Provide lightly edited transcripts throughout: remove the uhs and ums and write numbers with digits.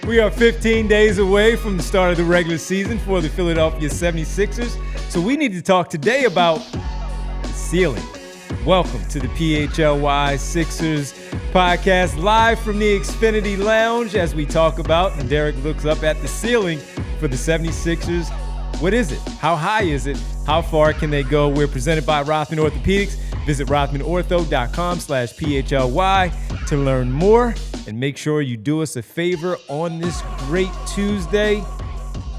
We are 15 days away from the start of the regular season for the Philadelphia 76ers. So we need to talk today about the ceiling. Welcome to the PHLY Sixers podcast, live from the Xfinity Lounge as we talk about, and Derek looks up at the ceiling for the 76ers. What is it? How high is it? How far can they go? We're presented by Rothman Orthopedics. Visit rothmanortho.com/PHLY to learn more. And make sure you do us a favor on this great Tuesday.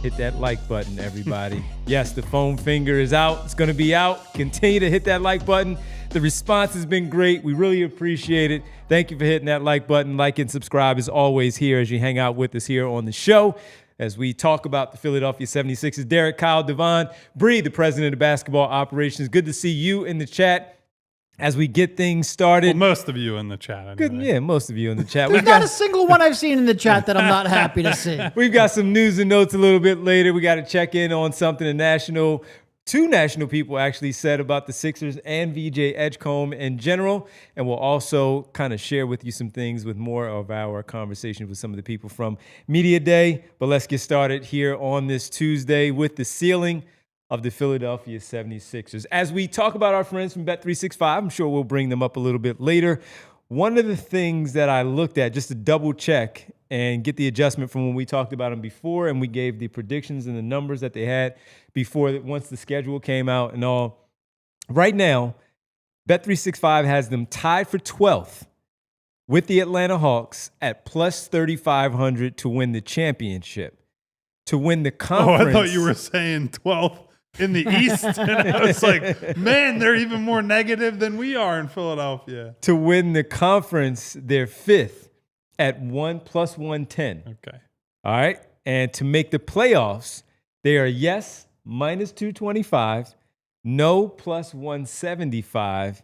Hit that like button, everybody. Yes, the foam finger is out. It's going to be out. Continue to hit that like button. The response has been great. We really appreciate it. Thank you for hitting that like button. Like and subscribe as always here as you hang out with us here on the show. As we talk about the Philadelphia 76ers, Derek, Kyle, Devon, Bree, the president of basketball operations. Good to see you in the chat as we get things started. Well, most of you in the chat. Anyway. Good, yeah, most of you in the chat. There's not a single one I've seen in the chat that I'm not happy to see. We've got some news and notes a little bit later. We got to check in on something two national people actually said about the Sixers and VJ Edgecombe in general. And we'll also kind of share with you some things with more of our conversation with some of the people from Media Day. But let's get started here on this Tuesday with the ceiling of the Philadelphia 76ers. As we talk about our friends from Bet365, I'm sure we'll bring them up a little bit later. One of the things that I looked at just to double check and get the adjustment from when we talked about them before and we gave the predictions and the numbers that they had before, once the schedule came out and all. Right now, Bet365 has them tied for 12th with the Atlanta Hawks at plus 3,500 to win the championship. To win the conference. Oh, I thought you were saying 12th in the East. And I was like, man, they're even more negative than we are in Philadelphia. To win the conference, they're 5th at plus 110. Okay. All right. And to make the playoffs, they are yes, minus 225, no, plus 175.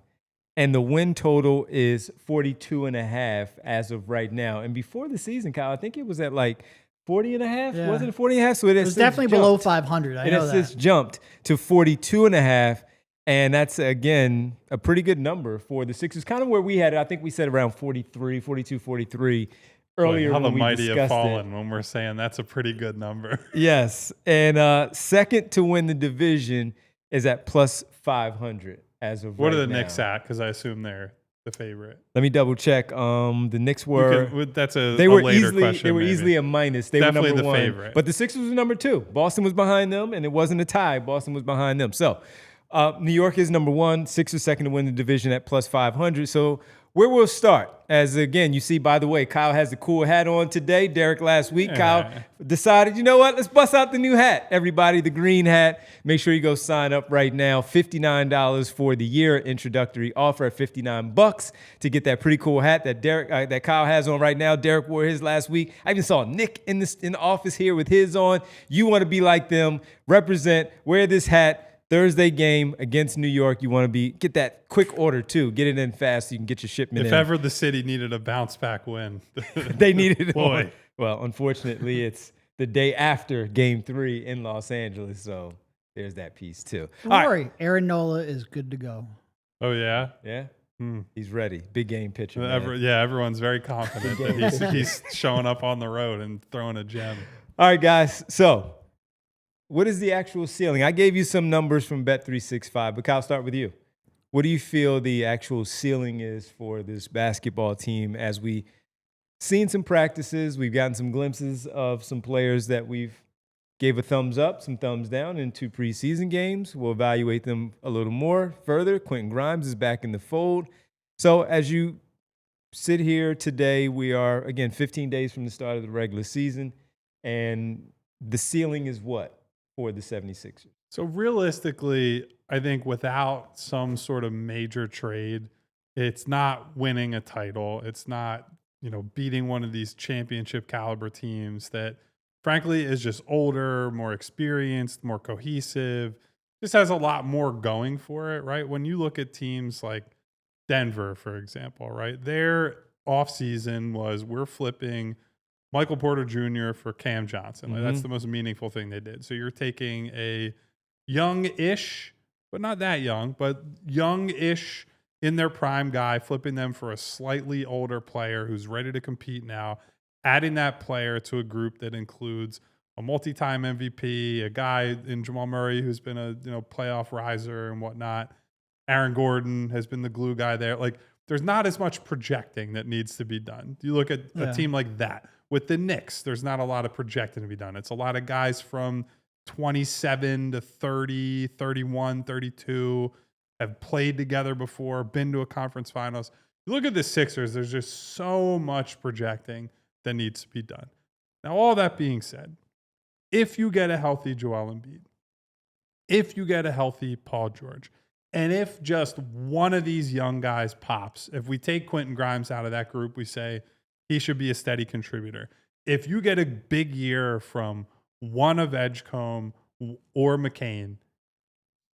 And the win total is 42.5 as of right now. And before the season, Kyle, I think it was at like 40.5. Yeah. Wasn't it 40.5? So it was definitely below 500. I know that. It's jumped to 42.5. And that's, again, a pretty good number for the Sixers. Kind of where we had it. I think we said around 43, 42, 43 earlier when we discussed it. How the mighty have fallen when we're saying that's a pretty good number. Yes. And second to win the division is at plus 500 as of right now. What are the Knicks at? Because I assume they're the favorite. Let me double check. The Knicks were. That's a later question. They were easily a minus. They definitely were number the one. Favorite. But the Sixers were number 2. Boston was behind them, and it wasn't a tie. Boston was behind them. So New York is number 1. Sixers second to win the division at plus 500. So where we'll start, as again, you see, by the way, Kyle has the cool hat on today. Derek last week, Kyle decided, you know what, let's bust out the new hat. Everybody, the green hat. Make sure you go sign up right now. $59 for the year. Introductory offer at $59 to get that pretty cool hat that that Kyle has on right now. Derek wore his last week. I even saw Nick in the office here with his on. You want to be like them. Represent. Wear this hat. Thursday game against New York, you want to get that quick order too. Get it in fast so you can get your shipment in. If ever the city needed a bounce back win. They needed it. Boy. Well, unfortunately, it's the day after game 3 in Los Angeles. So there's that piece too. Don't worry. Aaron Nola is good to go. Oh, yeah? Yeah? He's ready. Big game pitcher. Everyone's very confident that he's showing up on the road and throwing a gem. All right, guys. So what is the actual ceiling? I gave you some numbers from Bet365, but Kyle, start with you. What do you feel the actual ceiling is for this basketball team as we seen some practices? We've gotten some glimpses of some players that we've gave a thumbs up, some thumbs down in 2 preseason games. We'll evaluate them a little more further. Quentin Grimes is back in the fold. So as you sit here today, we are, again, 15 days from the start of the regular season, and the ceiling is what for the 76ers? So realistically, I think without some sort of major trade, it's not winning a title. It's not, beating one of these championship caliber teams that frankly is just older, more experienced, more cohesive. This has a lot more going for it, right? When you look at teams like Denver, for example, right? Their offseason was we're flipping Michael Porter Jr. for Cam Johnson. Like, that's the most meaningful thing they did. So you're taking a young-ish, but not that young, but young-ish in their prime guy, flipping them for a slightly older player who's ready to compete now. adding that player to a group that includes a multi-time MVP, a guy in Jamal Murray who's been a playoff riser and whatnot. Aaron Gordon has been the glue guy there. Like, there's not as much projecting that needs to be done. You look at a team like that. With the Knicks, there's not a lot of projecting to be done. It's a lot of guys from 27 to 30, 31, 32, have played together before, been to a conference finals. You look at the Sixers, there's just so much projecting that needs to be done. Now, all that being said, if you get a healthy Joel Embiid, if you get a healthy Paul George, and if just one of these young guys pops, if we take Quentin Grimes out of that group, we say he should be a steady contributor. If you get a big year from one of Edgecombe or McCain,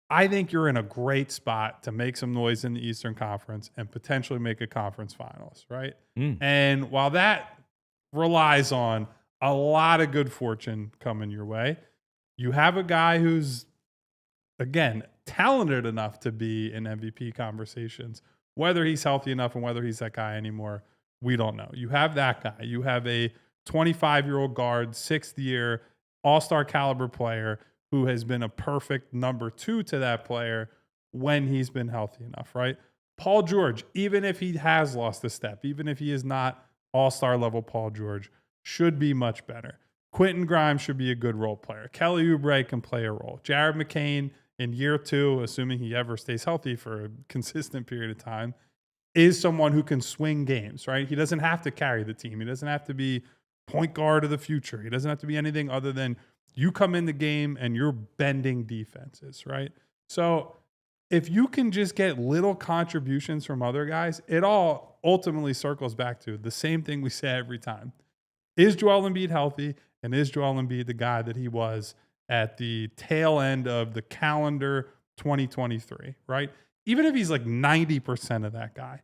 I think you're in a great spot to make some noise in the Eastern Conference and potentially make a conference finals, right? And while that relies on a lot of good fortune coming your way, you have a guy who's, again, talented enough to be in MVP conversations. Whether he's healthy enough and whether he's that guy anymore, we don't know. You have that guy. You have a 25-year-old guard, 6th year, all-star caliber player who has been a perfect number 2 to that player when he's been healthy enough, right? Paul George, even if he has lost a step, even if he is not all-star level Paul George, should be much better. Quentin Grimes should be a good role player. Kelly Oubre can play a role. Jared McCain in year 2, assuming he ever stays healthy for a consistent period of time, is someone who can swing games, right? He doesn't have to carry the team. He doesn't have to be point guard of the future. He doesn't have to be anything other than you come in the game and you're bending defenses, right? So if you can just get little contributions from other guys, it all ultimately circles back to the same thing we say every time. Is Joel Embiid healthy? And is Joel Embiid the guy that he was at the tail end of the calendar 2023, right? Even if he's like 90% of that guy,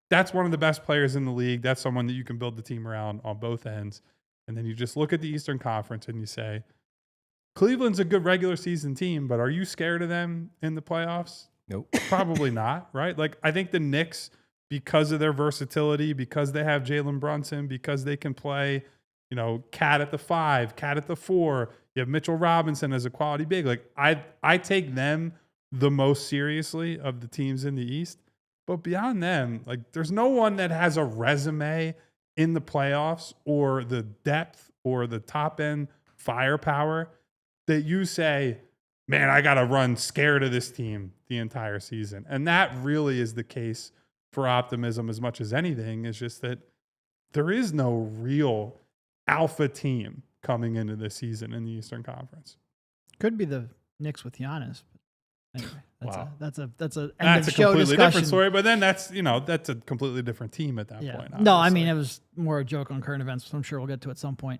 that's one of the best players in the league. That's someone that you can build the team around on both ends. And then you just look at the Eastern Conference and you say, Cleveland's a good regular season team, but are you scared of them in the playoffs? Nope. Probably not, right? Like, I think the Knicks, because of their versatility, because they have Jalen Brunson, because they can play, Cat at the 5, Cat at the 4, you have Mitchell Robinson as a quality big. Like, I take them the most seriously of the teams in the East. But beyond them, like, there's no one that has a resume in the playoffs or the depth or the top end firepower that you say, man, I got to run scared of this team the entire season. And that really is the case for optimism as much as anything. Is just that there is no real alpha team coming into this season in the Eastern Conference. Could be the Knicks with Giannis. Anyway, that's a That's a completely completely different story. But then that's a completely different team at that point. Obviously. No, I mean, it was more a joke on current events, so I'm sure we'll get to at some point.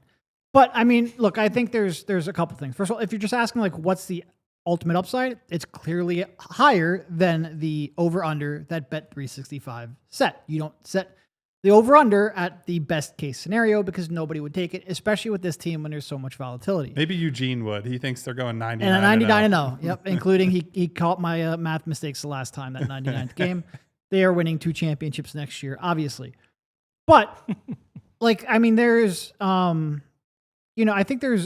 But I mean, look, I think there's a couple things. First of all, if you're just asking like what's the ultimate upside, it's clearly higher than the over-under that Bet365 set. You don't set the over-under at the best case scenario because nobody would take it, especially with this team when there's so much volatility. Maybe Eugene would. He thinks they're going 99 and a 99-0. Yep, including he caught my math mistakes the last time, that 99th game. They are winning 2 championships next year, obviously. But like, I mean, there's I think there's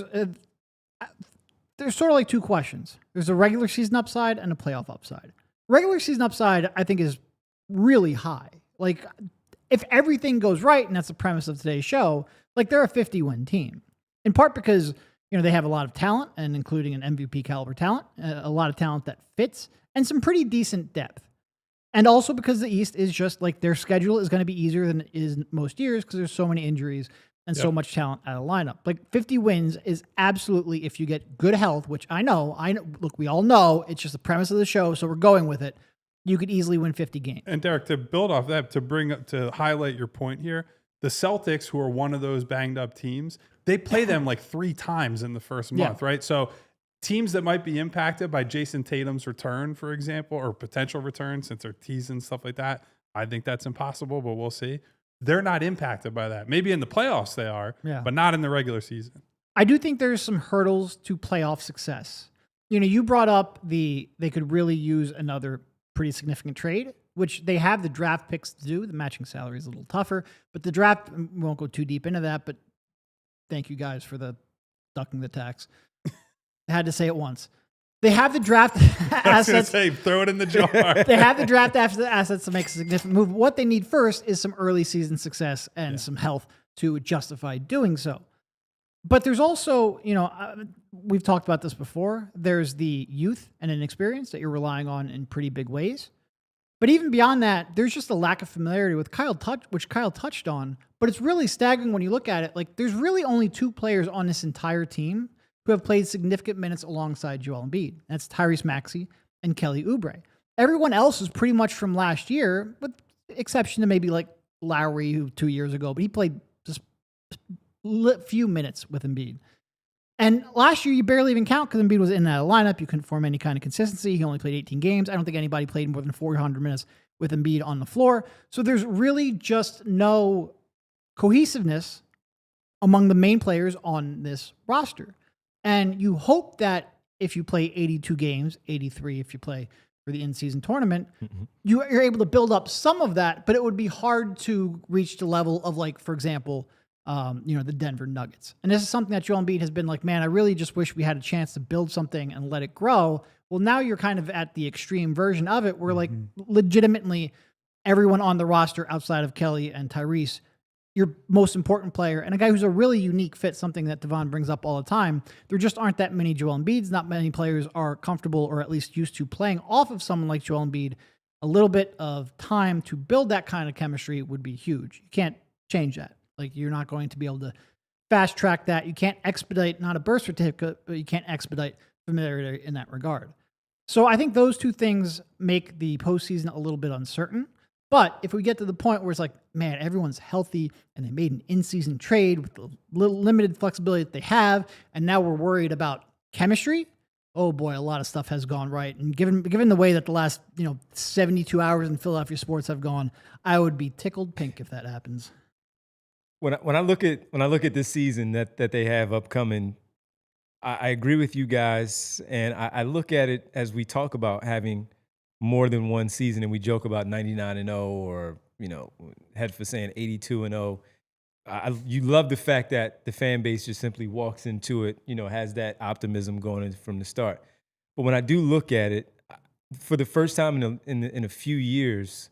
sort of like 2 questions. There's a regular season upside and a playoff upside. Regular season upside, I think, is really high. Like, if everything goes right, and that's the premise of today's show, like, they're a 50-win team. In part because, they have a lot of talent, and including an MVP caliber talent, a lot of talent that fits, and some pretty decent depth. And also because the East is just like, their schedule is going to be easier than it is most years because there's so many injuries and so much talent out of lineup. Like, 50 wins is absolutely, if you get good health, which I know, look, we all know, it's just the premise of the show, so we're going with it. You could easily win 50 games. And Derek, to build off that, to highlight your point here, the Celtics, who are one of those banged up teams, they play them like 3 times in the first month, right? So teams that might be impacted by Jason Tatum's return, for example, or potential return, since they're teasing stuff like that, I think that's impossible, but we'll see. They're not impacted by that. Maybe in the playoffs they are, but not in the regular season. I do think there's some hurdles to playoff success. You brought up they could really use another pretty significant trade, which they have the draft picks to do. The matching salary is a little tougher, but the draft, we won't go too deep into that, but Thank you guys for the ducking the tax. I had to say it once. They have the draft I was gonna assets. say, throw it in the jar. They have the draft assets to make a significant move. What they need first is some early season success and some health to justify doing so. But there's also, we've talked about this before. There's the youth and inexperience that you're relying on in pretty big ways. But even beyond that, there's just a lack of familiarity with which Kyle touched on. But it's really staggering when you look at it. Like, there's really only 2 players on this entire team who have played significant minutes alongside Joel Embiid. That's Tyrese Maxey and Kelly Oubre. Everyone else is pretty much from last year, with exception to maybe like Lowry, who 2 years ago, but he played just few minutes with Embiid. And last year, you barely even count because Embiid was in that lineup. You couldn't form any kind of consistency. He only played 18 games. I don't think anybody played more than 400 minutes with Embiid on the floor. So there's really just no cohesiveness among the main players on this roster. And you hope that if you play 82 games, 83 if you play for the in-season tournament, you're able to build up some of that, but it would be hard to reach the level of, like, for example, the Denver Nuggets. And this is something that Joel Embiid has been like, man, I really just wish we had a chance to build something and let it grow. Well, now you're kind of at the extreme version of it where, like, legitimately everyone on the roster outside of Kelly and Tyrese, your most important player, and a guy who's a really unique fit, something that Devon brings up all the time. There just aren't that many Joel Embiids. Not many players are comfortable or at least used to playing off of someone like Joel Embiid. A little bit of time to build that kind of chemistry would be huge. You can't change that. Like, you're not going to be able to fast track that. You can't expedite, not a birth certificate, but you can't expedite familiarity in that regard. So I think those 2 things make the postseason a little bit uncertain. But if we get to the point where it's like, man, everyone's healthy and they made an in-season trade with the little limited flexibility that they have, and now we're worried about chemistry, oh boy, a lot of stuff has gone right. And given the way that the last 72 hours in Philadelphia sports have gone, I would be tickled pink if that happens. When I look at this season that they have upcoming, I agree with you guys, and I look at it as we talk about having more than one season, and we joke about 99-0 or head for saying 82-0. You love the fact that the fan base just simply walks into it, has that optimism going in from the start. But when I do look at it, for the first time in a few years,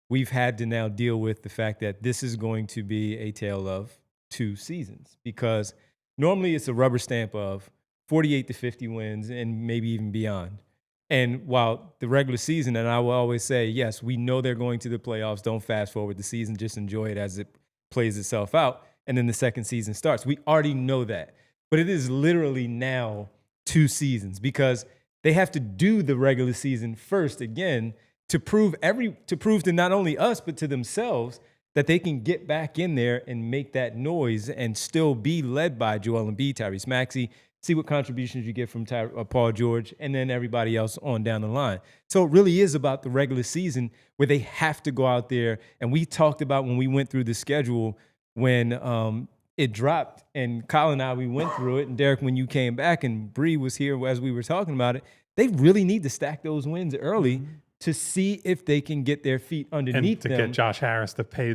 we've had to now deal with the fact that this is going to be a tale of 2 seasons, because normally it's a rubber stamp of 48 to 50 wins and maybe even beyond. And while the regular season, and I will always say, yes, we know they're going to the playoffs. Don't fast forward the season. Just enjoy it as it plays itself out. And then the second season starts. We already know that. But it is literally now 2 seasons, because they have to do the regular season first again to prove to not only us, but to themselves that they can get back in there and make that noise and still be led by Joel Embiid, Tyrese Maxey, see what contributions you get from Paul George, and then everybody else on down the line. So it really is about the regular season where they have to go out there. And we talked about when we went through the schedule when it dropped, and Kyle and I, we went through it. And Derek, when you came back and Bree was here as we were talking about it, they really need to stack those wins early to see if they can get their feet underneath them. And to get Josh Harris to pay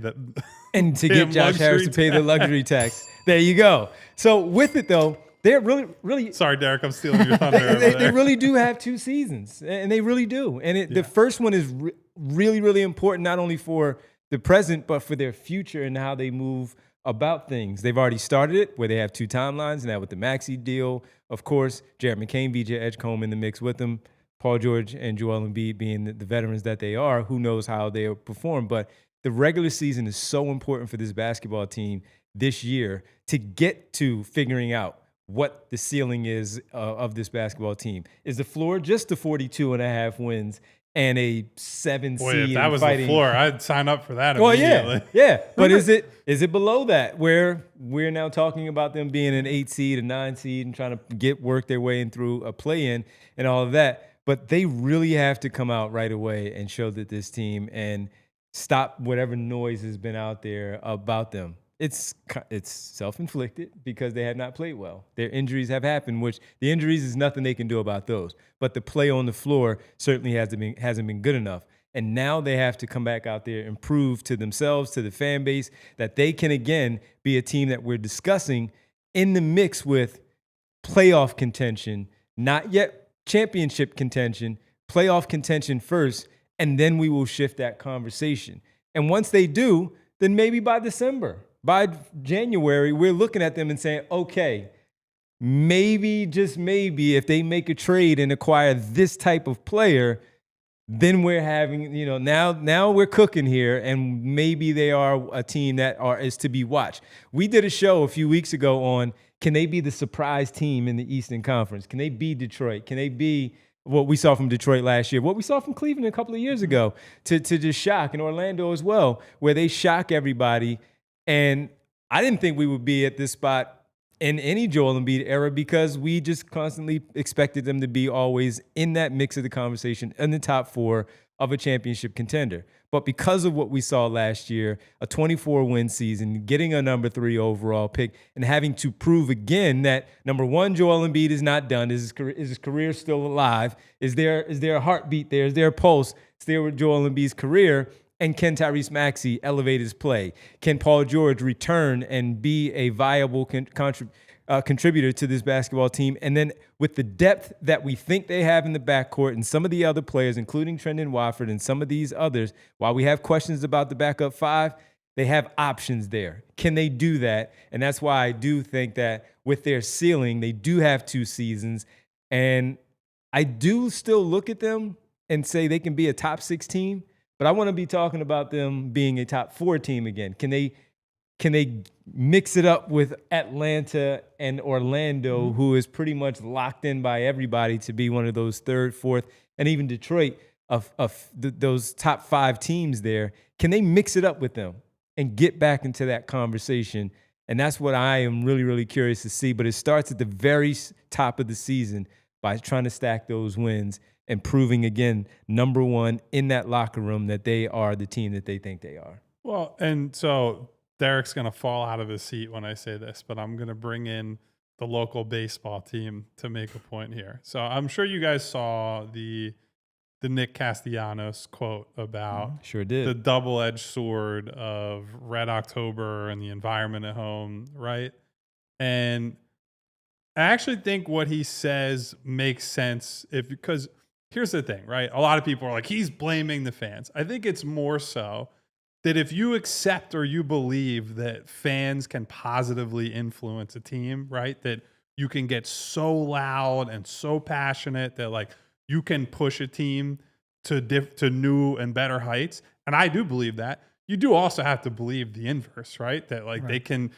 the luxury tax. There you go. So with it, though, they're really. Sorry, Derek, I'm stealing your thunder. They really do have 2 seasons, and they really do. And the first one is really, really important, not only for the present, but for their future and how they move about things. They've already started it where they have 2 timelines now with the Maxey deal. Of course, Jared McCain, VJ Edgecombe in the mix with them. Paul George and Joel Embiid being the veterans that they are, who knows how they'll perform. But the regular season is so important for this basketball team this year to get to figuring out what the ceiling is of this basketball team. Is the floor just the 42.5 wins and a 7 seed? Boy, if that was fighting? the floor, I'd sign up for that Well, immediately. yeah. But is it below that, where we're now talking about them being an 8 seed, a 9 seed, and trying to work their way in through a play-in and all of that? But they really have to come out right away and show that this team and stop whatever noise has been out there about them. It's self-inflicted because they have not played well. Their injuries have happened, which the injuries is nothing they can do about those. But the play on the floor certainly hasn't been good enough. And now they have to come back out there and prove to themselves, to the fan base, that they can again be a team that we're discussing in the mix with playoff contention, not yet championship contention, playoff contention first, and then we will shift that conversation. And once they do, then maybe by December, by January, we're looking at them and saying, okay, maybe, just maybe, if they make a trade and acquire this type of player, then we're having, now we're cooking here, and maybe they are a team that is to be watched. We did a show a few weeks ago on, can they be the surprise team in the Eastern Conference? Can they be Detroit? Can they be what we saw from Detroit last year, what we saw from Cleveland a couple of years ago, to just shock, and Orlando as well, where they shock everybody. And I didn't think we would be at this spot in any Joel Embiid era, because we just constantly expected them to be always in that mix of the conversation in the top 4 of a championship contender. But because of what we saw last year, a 24-win season, getting a number 3 overall pick, and having to prove again that, number one, Joel Embiid is not done. Is his career still alive? Is there a heartbeat there? Is there a pulse still with Joel Embiid's career? And can Tyrese Maxey elevate his play? Can Paul George return and be a viable contributor to this basketball team? And then with the depth that we think they have in the backcourt and some of the other players, including Trendon Watford and some of these others, while we have questions about the backup 5, they have options there. Can they do that? And that's why I do think that with their ceiling, they do have 2 seasons. And I do still look at them and say they can be a top 6 team. But I want to be talking about them being a top 4 team again. Can they mix it up with Atlanta and Orlando, who is pretty much locked in by everybody to be one of those 3rd, 4th, and even Detroit of those top 5 teams there? Can they mix it up with them and get back into that conversation? And that's what I am really, really curious to see. But it starts at the very top of the season by trying to stack those wins and proving again, number 1 in that locker room, that they are the team that they think they are. Well, and so Derek's going to fall out of his seat when I say this, but I'm going to bring in the local baseball team to make a point here. So I'm sure you guys saw the Nick Castellanos quote about sure did. The double-edged sword of Red October and the environment at home, right? And I actually think what he says makes sense because here's the thing, right? A lot of people are like, he's blaming the fans. I think it's more so that if you accept or you believe that fans can positively influence a team, right? That you can get so loud and so passionate that like you can push a team to new and better heights. And I do believe that. You do also have to believe the inverse, right? That like they can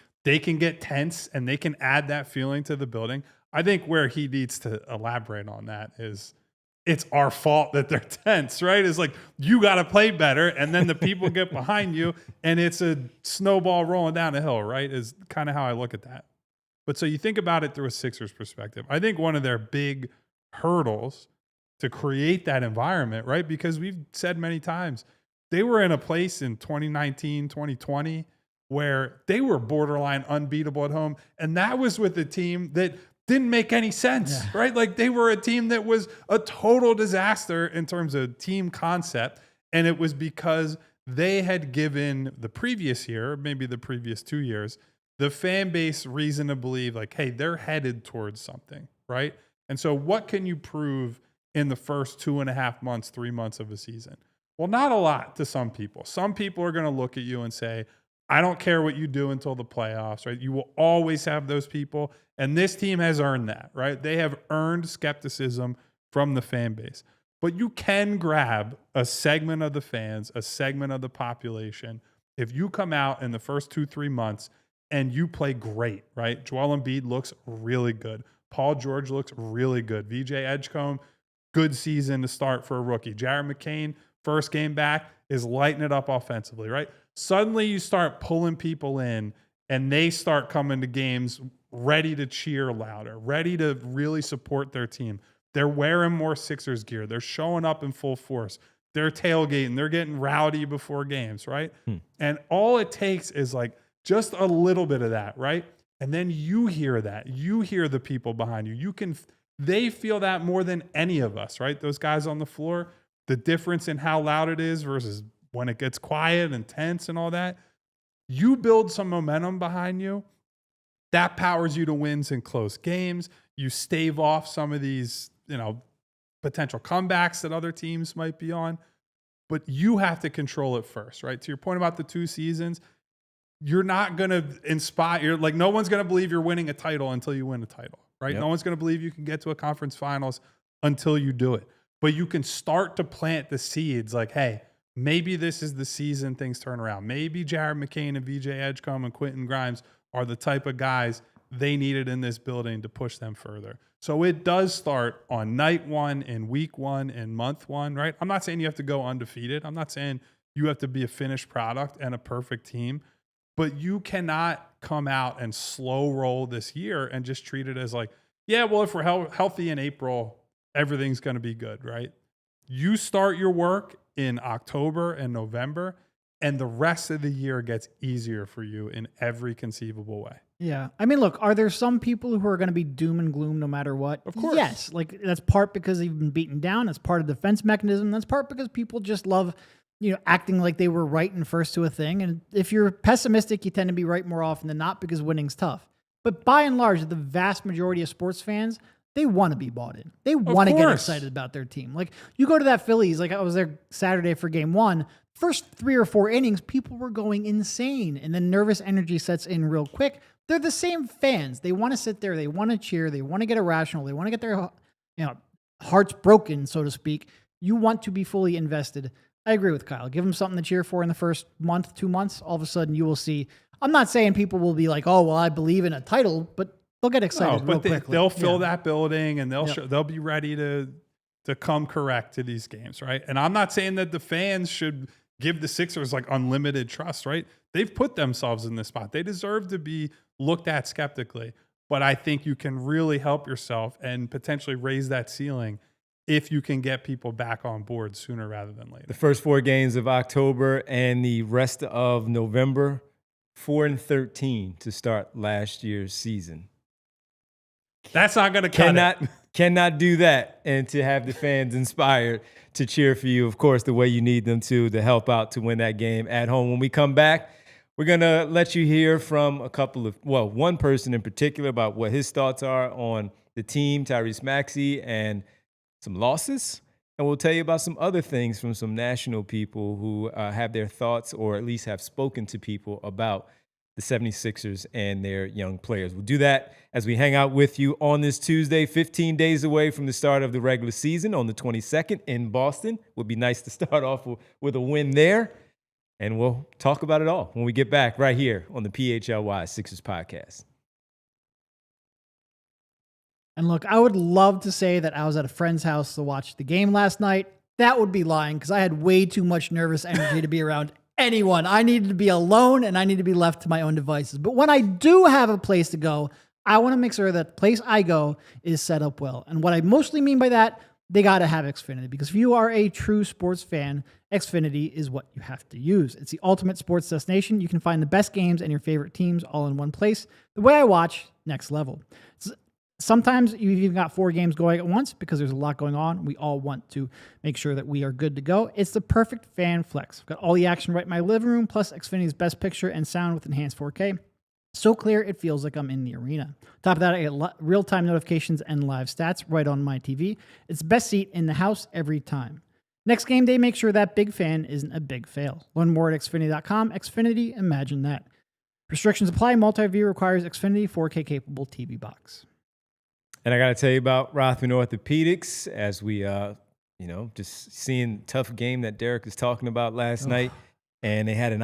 get tense and they can add that feeling to the building. I think where he needs to elaborate on that is it's our fault that they're tense, right? It's like, you got to play better. And then the people get behind you and it's a snowball rolling down a hill, right? Is kind of how I look at that. But so you think about it through a Sixers perspective. I think one of their big hurdles to create that environment, right? Because we've said many times, they were in a place in 2019, 2020, where they were borderline unbeatable at home. And that was with a team that didn't make any sense, right? Like they were a team that was a total disaster in terms of team concept. And it was because they had given the previous year, maybe the previous 2 years, the fan base reason to believe like, hey, they're headed towards something, right? And so what can you prove in the first 2.5 months, 3 months of a season? Well, not a lot to some people. Some people are going to look at you and say, I don't care what you do until the playoffs, right? You will always have those people. And this team has earned that, right? They have earned skepticism from the fan base. But you can grab a segment of the fans, a segment of the population. If you come out in the first 2-3 months and you play great, right? Joel Embiid looks really good. Paul George looks really good. VJ Edgecombe, good season to start for a rookie. Jared McCain, first game back, is lighting it up offensively, right? Suddenly you start pulling people in and they start coming to games ready to cheer louder, ready to really support their team. They're wearing more Sixers gear. They're showing up in full force. They're tailgating. They're getting rowdy before games, right? And all it takes is like just a little bit of that, right? And then you hear that. You hear the people behind you. They feel that more than any of us, right? Those guys on the floor, the difference in how loud it is versus when it gets quiet and tense and all that. You build some momentum behind you. That powers you to wins in close games. You stave off some of these, potential comebacks that other teams might be on. But you have to control it first, right? To your point about the 2 seasons, you're not going to inspire, no one's going to believe you're winning a title until you win a title, right? Yep. No one's going to believe you can get to a conference finals until you do it. But you can start to plant the seeds like, hey, maybe this is the season things turn around. Maybe Jared McCain and VJ Edgecombe and Quentin Grimes are the type of guys they needed in this building to push them further. So it does start on night 1 and week 1 and month 1, right? I'm not saying you have to go undefeated. I'm not saying you have to be a finished product and a perfect team, but you cannot come out and slow roll this year and just treat it as if we're healthy in April, everything's going to be good, right? You start your work in October and November, and the rest of the year gets easier for you in every conceivable way. Yeah. I mean, look, are there some people who are going to be doom and gloom no matter what? Of course. Yes. That's part because they've been beaten down. That's part of the defense mechanism. That's part because people just love, acting like they were right and first to a thing. And if you're pessimistic, you tend to be right more often than not because winning's tough. But by and large, the vast majority of sports fans, they want to be bought in. They want to get excited about their team. You go to that Phillies, I was there Saturday for game 1. First 3 or 4 innings, people were going insane. And then nervous energy sets in real quick. They're the same fans. They want to sit there. They want to cheer. They want to get irrational. They want to get their hearts broken, so to speak. You want to be fully invested. I agree with Kyle. Give them something to cheer for in the first month, 2 months. All of a sudden, you will see. I'm not saying people will be like, oh, well, I believe in a title, but they'll get excited real quickly. They'll fill that building, and they'll be ready to come correct to these games, right? And I'm not saying that the fans should give the Sixers unlimited trust, right? They've put themselves in this spot. They deserve to be looked at skeptically. But I think you can really help yourself and potentially raise that ceiling if you can get people back on board sooner rather than later. The first 4 games of October and the rest of November, 4-13 to start last year's season. That's not going to cut it. Cannot do that and to have the fans inspired to cheer for you, of course, the way you need them to help out to win that game at home. When we come back, we're going to let you hear from one person in particular about what his thoughts are on the team, Tyrese Maxey, and some losses. And we'll tell you about some other things from some national people who have their thoughts or at least have spoken to people about the 76ers and their young players. We'll do that as we hang out with you on this Tuesday, 15 days away from the start of the regular season on the 22nd in Boston. Would be nice to start off with a win there. And we'll talk about it all when we get back right here on the PHLY Sixers podcast. And look, I would love to say that I was at a friend's house to watch the game last night. That would be lying because I had way too much nervous energy to be around anyone. I needed to be alone and I need to be left to my own devices. But when I do have a place to go, I want to make sure that the place I go is set up well. And what I mostly mean by that, they got to have Xfinity, because if you are a true sports fan, Xfinity is what you have to use. It's the ultimate sports destination. You can find the best games and your favorite teams all in one place. The way I watch, next level. Sometimes you've even got 4 games going at once because there's a lot going on. We all want to make sure that we are good to go. It's the perfect fan flex. I've got all the action right in my living room, plus Xfinity's best picture and sound with enhanced 4K. So clear, it feels like I'm in the arena. Top of that, I get real-time notifications and live stats right on my TV. It's the best seat in the house every time. Next game day, make sure that big fan isn't a big fail. Learn more at Xfinity.com. Xfinity, imagine that. Restrictions apply. Multi-view requires Xfinity 4K capable TV box. And I got to tell you about Rothman Orthopedics as we, just seeing tough game that Derek was talking about last night. And they had an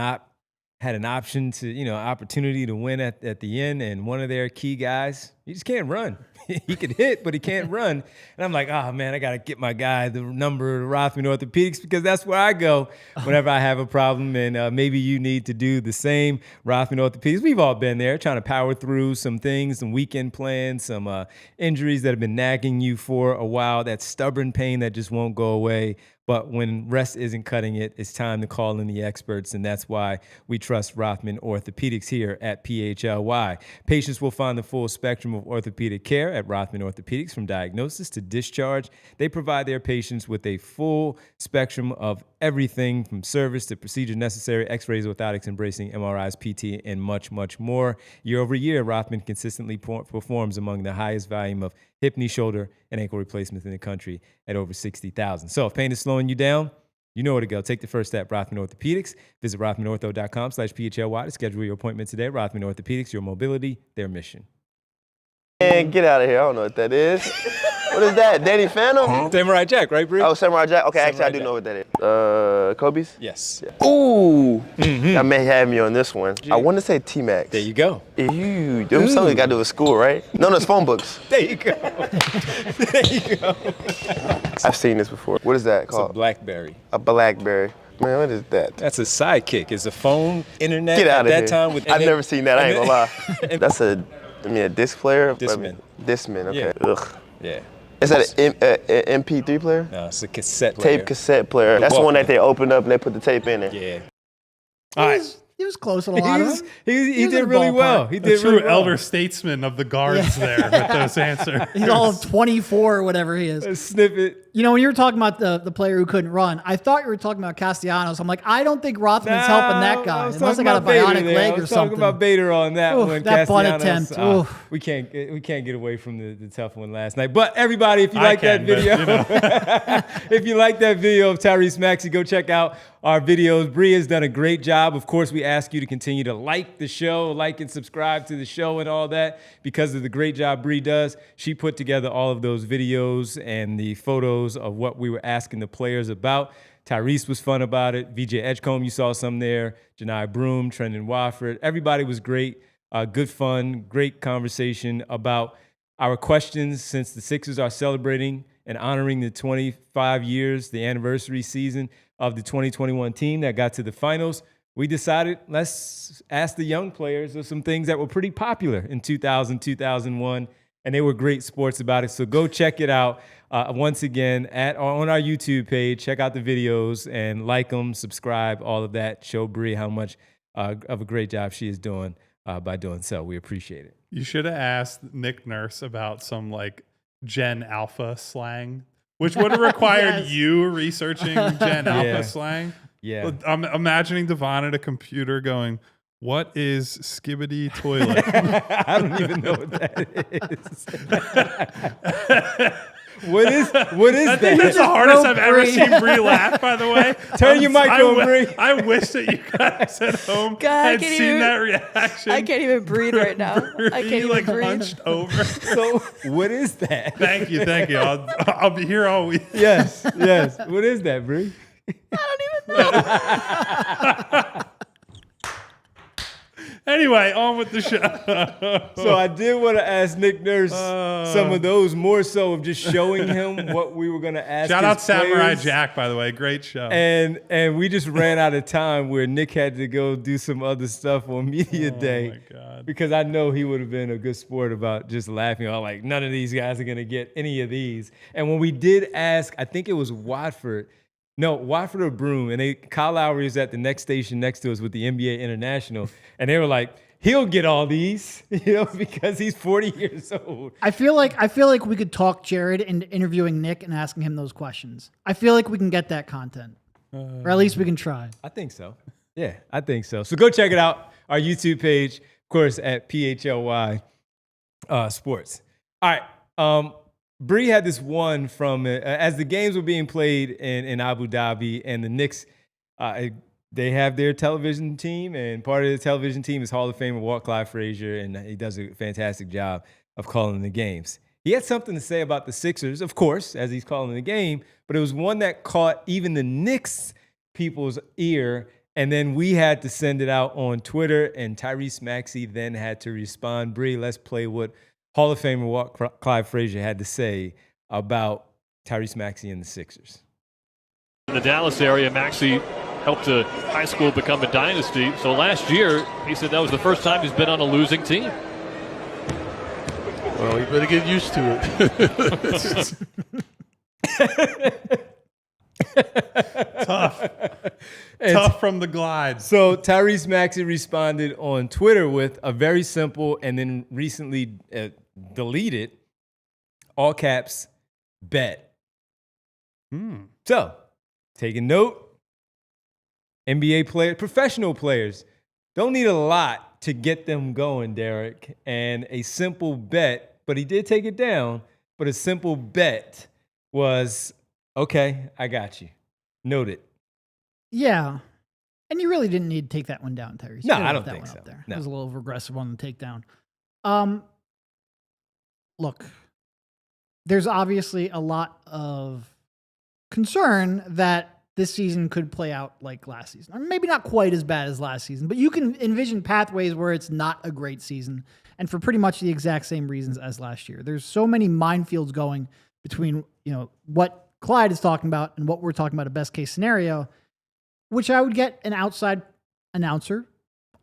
option to, opportunity to win at the end. And one of their key guys, he just can't run. He could hit, but he can't run. And I'm like, oh, man, I got to get my guy the number of Rothman Orthopedics because that's where I go whenever I have a problem. And maybe you need to do the same. Rothman Orthopedics, we've all been there trying to power through some things, some weekend plans, some injuries that have been nagging you for a while, that stubborn pain that just won't go away. But when rest isn't cutting it, it's time to call in the experts, and that's why we trust Rothman Orthopedics here at PHLY. Patients will find the full spectrum of orthopedic care at Rothman Orthopedics, from diagnosis to discharge. They provide their patients with a full spectrum of everything from service to procedure necessary, x-rays, orthotics, embracing MRIs, PT, and much, much more. Year over year, Rothman consistently performs among the highest volume of hip, knee, shoulder, and ankle replacements in the country at over 60,000. So if pain is slowing you down, you know where to go. Take the first step, Rothman Orthopedics. Visit rothmanortho.com/PHLY to schedule your appointment today. Rothman Orthopedics, your mobility, their mission. Man, get out of here. I don't know what that is. What is that? Danny Phantom? Samurai Jack, right, Bree? Oh, Samurai Jack? Okay, actually, I Samurai do Jack. know what that is. Kobe's? Yes. Yeah. Ooh. That may have me on this one. I want to say T-Max. There you go. Ew. Them something got to do with school, right? No, it's phone books. There you go. There you go. I've seen this before. What is that It's a called? BlackBerry. A BlackBerry. Man, what is that? That's a sidekick. It's a phone, internet. Get out of at here. that time with I've never seen that. I ain't gonna lie. and- That's a disc player? Discman. Discman, okay. Yeah. Ugh. Yeah. Is that an MP3 player? No, it's a cassette player. Tape cassette player. That's the one that Walkman. they open up and they put the tape in it. Yeah. All right. He was close on a lot of them. He He was in did the really well. ballpark. He A did true really well. elder statesman of the guards there with those answers. He's all 24 or whatever he is. A snippet. You know, when you were talking about the player who couldn't run, I thought you were talking about Castellanos. I'm like, I don't think Rothman's helping that guy was unless I talking got a about Bader bionic there. leg I or was something. talking about Bader on that Oof, one. that butt Castellanos, attempt. Oof. we can't get away from the tough one last night. But everybody, if you I like can, that but, video, you know. if you like that video of Tyrese Maxey, go check out our videos. Bree has done a great job. Of course, we ask you to continue to like the show, like and subscribe to the show and all that because of the great job Bree does. She put together all of those videos and the photos of what we were asking the players about. Tyrese was fun about it. VJ Edgecombe, you saw some there. Janai Broom, Trendon Wofford. Everybody was great. Good fun, great conversation about our questions since the Sixers are celebrating and honoring the 25 years, the anniversary season of the 2021 team that got to the finals. We decided let's ask the young players of some things that were pretty popular in 2000, 2001, and they were great sports about it. So go check it out. Once again, on our YouTube page, check out the videos and like them, subscribe, all of that. Show Bree how much of a great job she is doing by doing so. We appreciate it. You should have asked Nick Nurse about some like Gen Alpha slang, which would have required Yes. you researching Gen Alpha Yeah. slang. Yeah. I'm imagining Devon at a computer going, "What is skibbity toilet?" I don't even know what that is. What is I that? think that's the hardest I've ever Bree. seen Bree laugh, by the way. Turn your mic on, Bree. I wish that you guys at home God, I had can't seen even- that reaction. I can't even breathe right now. I can't Bree, even like breathe. hunched over. So what is that? Thank you. I'll be here all week. Yes. What is that, Bree? Anyway, on with the show. So I did want to ask Nick Nurse some of those, more so of just showing him what we were going to ask. Shout his out Samurai players. Jack, by the way. Great show. And we just ran out of time where Nick had to go do some other stuff on media day. my God. Because I know he would have been a good sport about just laughing. All like, none of these guys are going to get any of these. And when we did ask, I think it was Watford or Broom, and Kyle Lowry is at the next station next to us with the NBA International, and they were like, he'll get all these, because he's 40 years old. I feel like we could talk Jared into interviewing Nick and asking him those questions. I feel like we can get that content, or at least we can try. I think so. Yeah, I think so. So go check it out. Our YouTube page, of course, at PHLY Sports. All right. Bree had this one from as the games were being played in Abu Dhabi, and the Knicks, they have their television team, and part of the television team is Hall of Famer Walt Frazier, and he does a fantastic job of calling the games. He had something to say about the Sixers, of course, as he's calling the game, but it was one that caught even the Knicks people's ear, and then we had to send it out on Twitter, and Tyrese Maxey then had to respond. Bree, let's play what Hall of Famer Walt Frazier had to say about Tyrese Maxey and the Sixers. In the Dallas area, Maxey helped a high school become a dynasty. So last year, he said that was the first time he's been on a losing team. Well, you better get used to it. Tough from the glide. So Tyrese Maxey responded on Twitter with a very simple and then recently deleted, all caps, bet. So, taking note, NBA players, professional players, don't need a lot to get them going, Derek. And a simple bet, but he did take it down, but a simple bet was, okay, I got you. Noted. Yeah. And you really didn't need to take that one down, Tyrese. No, I don't think so. There. No. It was a little over-aggressive on the takedown. Look, there's obviously a lot of concern that this season could play out like last season. Or maybe not quite as bad as last season, but you can envision pathways where it's not a great season, and for pretty much the exact same reasons as last year. There's so many minefields going between, what Clyde is talking about and what we're talking about, a best case scenario, which I would get an outside announcer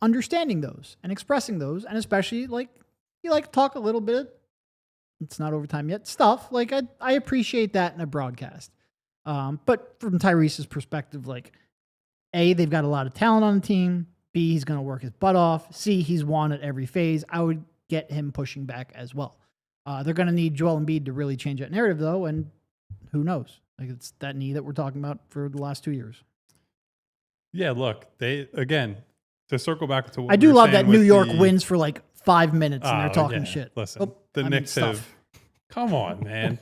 understanding those and expressing those, and especially you like to talk a little bit, it's not overtime yet, stuff. I appreciate that in a broadcast. But from Tyrese's perspective, A, they've got a lot of talent on the team. B, he's going to work his butt off. C, he's won at every phase. I would get him pushing back as well. They're going to need Joel Embiid to really change that narrative, though, and who knows? It's that knee that we're talking about for the last 2 years. Yeah, look, to circle back to what I do love saying that New with York wins for 5 minutes and they're Oh, talking yeah. shit. Listen, Knicks have. Come on, man.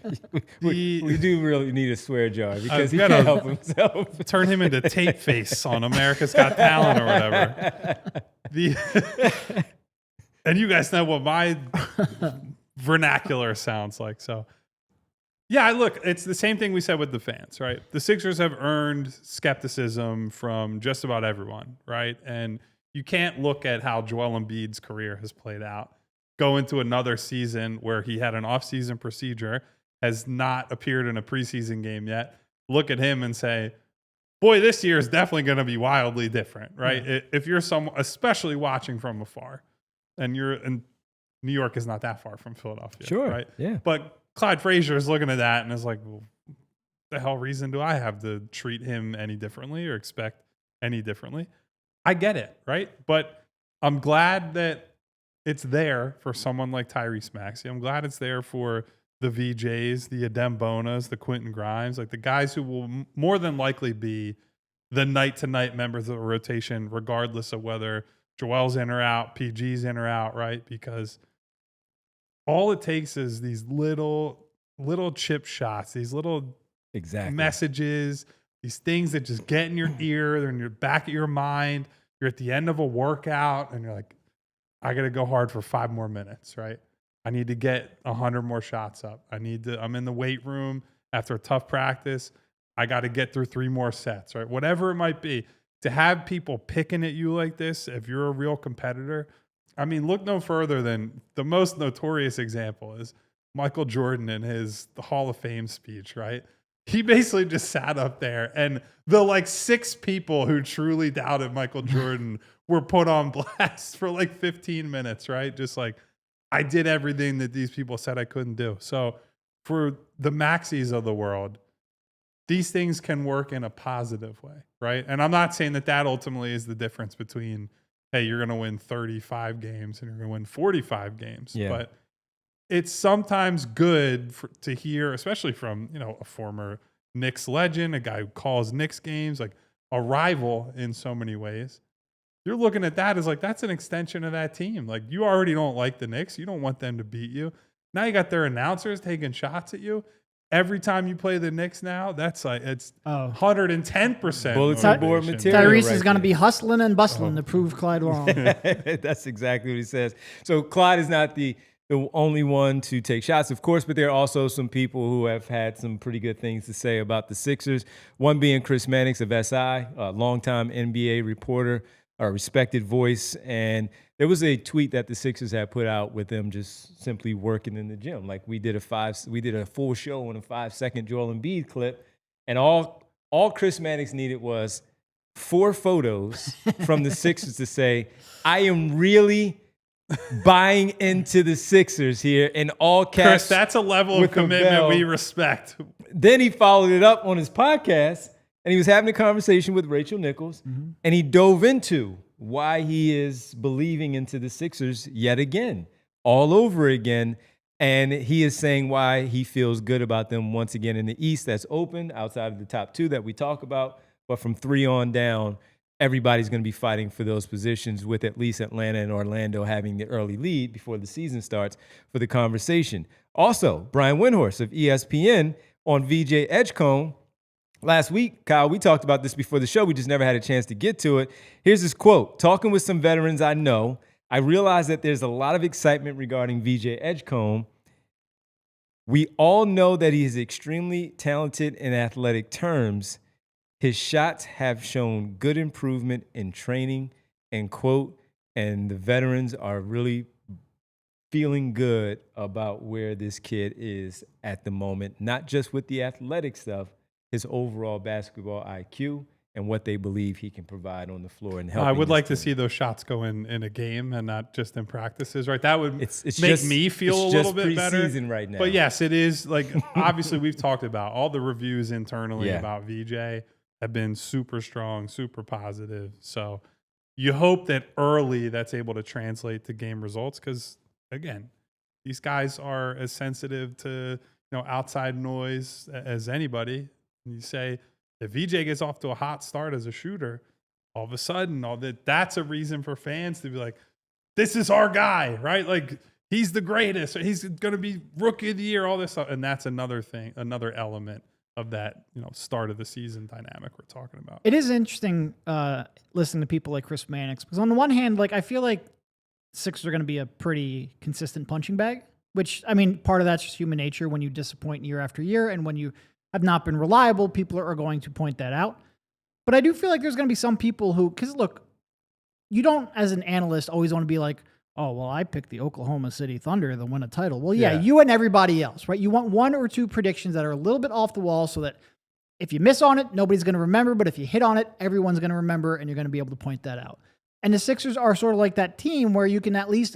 We do really need a swear jar because he gotta- can't help himself. Turn him into tape face on America's Got Talent or whatever. And you guys know what my vernacular sounds like. So, yeah, look, it's the same thing we said with the fans, right? The Sixers have earned skepticism from just about everyone, right? And you can't look at how Joel Embiid's career has played out, go into another season where he had an offseason procedure, has not appeared in a preseason game yet, look at him and say, boy, this year is definitely going to be wildly different, right? Yeah. If you're especially watching from afar, and New York is not that far from Philadelphia, Sure, right? yeah. But Clyde Frazier is looking at that and is like, well, the hell reason do I have to treat him any differently or expect any differently? I get it, right? But I'm glad that it's there for someone like Tyrese Maxey. I'm glad it's there for the VJs, the Adem Bonas, the Quentin Grimes, the guys who will more than likely be the night-to-night members of the rotation, regardless of whether Joel's in or out, PG's in or out, right? Because all it takes is these little chip shots, these little messages, these things that just get in your ear, they're in your back of your mind. You're at the end of a workout and you're like, I got to go hard for 5 more minutes, right? I need to get 100 more shots up. I'm in the weight room after a tough practice. I got to get through 3 more sets, right? Whatever it might be. To have people picking at you like this, if you're a real competitor, I mean, look no further than the most notorious example is Michael Jordan in his Hall of Fame speech, right? He basically just sat up there and the 6 people who truly doubted Michael Jordan were put on blast for 15 minutes, right? Just I did everything that these people said I couldn't do. So for the Maxies of the world, these things can work in a positive way, right? And I'm not saying that ultimately is the difference between, hey, you're going to win 35 games and you're going to win 45 games. Yeah. But it's sometimes good to hear, especially from, a former Knicks legend, a guy who calls Knicks games, a rival in so many ways. You're looking at that as that's an extension of that team. You already don't like the Knicks. You don't want them to beat you. Now you got their announcers taking shots at you. Every time you play the Knicks now, that's it's 110%. Bulletin board material. Tyrese right is going to there. be hustling and bustling to prove Clyde wrong. That's exactly what he says. So Clyde is not the only one to take shots, of course, but there are also some people who have had some pretty good things to say about the Sixers. One being Chris Mannix of SI, a longtime NBA reporter, a respected voice. And there was a tweet that the Sixers had put out with them just simply working in the gym. We did a full show on a 5-second Joel Embiid clip, and all Chris Mannix needed was 4 photos from the Sixers to say, I am really buying into the Sixers here in all caps. Chris, that's a level of with a commitment bell. we respect. Then he followed it up on his podcast and he was having a conversation with Rachel Nichols, and he dove into why he is believing into the Sixers yet again, all over again. And he is saying why he feels good about them once again in the East that's open outside of the top two that we talk about. But from 3 on down, everybody's going to be fighting for those positions, with at least Atlanta and Orlando having the early lead before the season starts for the conversation. Also, Brian Windhorst of ESPN on VJ Edgecombe. Last week, Kyle, we talked about this before the show. We just never had a chance to get to it. Here's his quote. Talking with some veterans I know, I realize that there's a lot of excitement regarding VJ Edgecombe. We all know that he is extremely talented in athletic terms. His shots have shown good improvement in training, end quote, and the veterans are really feeling good about where this kid is at the moment, not just with the athletic stuff, his overall basketball IQ and what they believe he can provide on the floor. And help. I would like to see those shots go in a game and not just in practices, right? That would make me feel a little bit better. Right now. But yes, it is like, obviously we've talked about all the reviews internally about VJ have been super strong, super positive. So you hope that early that's able to translate to game results, because again, these guys are as sensitive to outside noise as anybody. You say if VJ gets off to a hot start as a shooter, all of a sudden that's a reason for fans to be like, this is our guy, right? Like, he's the greatest, or he's going to be rookie of the year, all this stuff. And that's another thing, another element of that, start of the season dynamic we're talking about. It is interesting listening to people like Chris Mannix, because on the one hand, like, I feel like Sixers are going to be a pretty consistent punching bag, which, I mean, part of that's just human nature. When you disappoint year after year and when you have not been reliable, people are going to point that out. But I do feel like there's going to be some people who, because look, you don't, as an analyst, always want to be like, oh, well, I picked the Oklahoma City Thunder to win a title. Well, yeah, you and everybody else, right? You want 1 or 2 predictions that are a little bit off the wall so that if you miss on it, nobody's going to remember. But if you hit on it, everyone's going to remember, and you're going to be able to point that out. And the Sixers are sort of like that team where you can at least...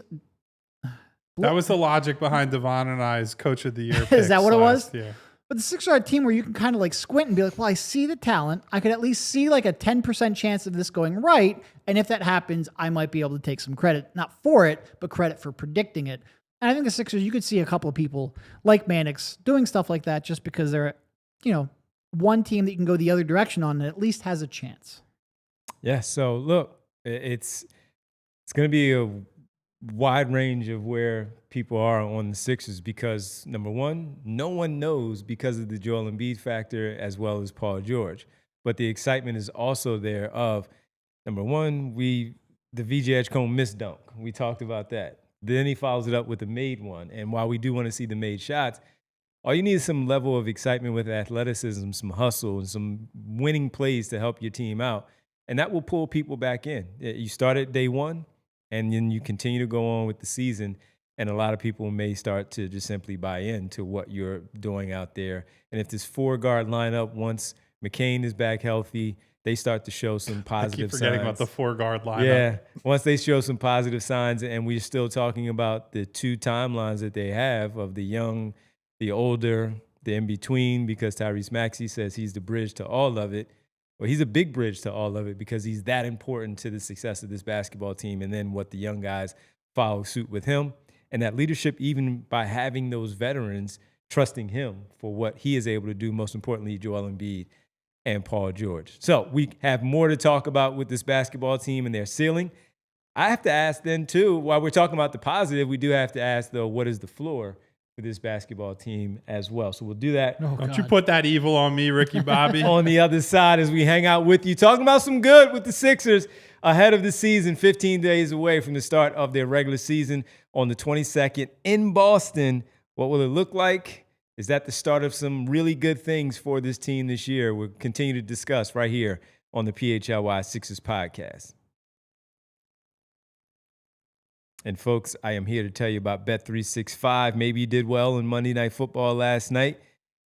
That was the logic behind Devon and I's Coach of the Year picks. Is that what it was? Yeah. But the Sixers are a team where you can kind of like squint and be like, well, I see the talent. I could at least see like a 10% chance of this going right. And if that happens, I might be able to take some credit, not for it, but credit for predicting it. And I think the Sixers, you could see a couple of people like Mannix doing stuff like that just because they're, one team that you can go the other direction on and at least has a chance. Yeah, so look, it's going to be a wide range of where people are on the Sixers because, number one, no one knows because of the Joel Embiid factor as well as Paul George. But the excitement is also there of, number one, the VJ Edgecombe missed dunk. We talked about that. Then he follows it up with a made one. And while we do want to see the made shots, all you need is some level of excitement with athleticism, some hustle, and some winning plays to help your team out. And that will pull people back in. You start at day one, and then you continue to go on with the season. And a lot of people may start to just simply buy into what you're doing out there. And if this 4-guard lineup, once McCain is back healthy, they start to show some positive signs. I keep forgetting about the 4-guard lineup. Yeah, once they show some positive signs, and we're still talking about the 2 timelines that they have of the young, the older, the in-between, because Tyrese Maxey says he's the bridge to all of it. Well, he's a big bridge to all of it because he's that important to the success of this basketball team, and then what the young guys follow suit with him. And that leadership, even by having those veterans trusting him for what he is able to do, most importantly, Joel Embiid and Paul George. So we have more to talk about with this basketball team and their ceiling. I have to ask then, too, while we're talking about the positive, we do have to ask, though, what is the floor for this basketball team as well? So we'll do that. Oh, Don't you put that evil on me, Ricky Bobby. On the other side as we hang out with you, talking about some good with the Sixers ahead of the season, 15 days away from the start of their regular season on the 22nd in Boston. What will it look like? Is that the start of some really good things for this team this year? We'll continue to discuss right here on the PHLY Sixers podcast. And folks, I am here to tell you about Bet365. Maybe you did well in Monday Night Football last night.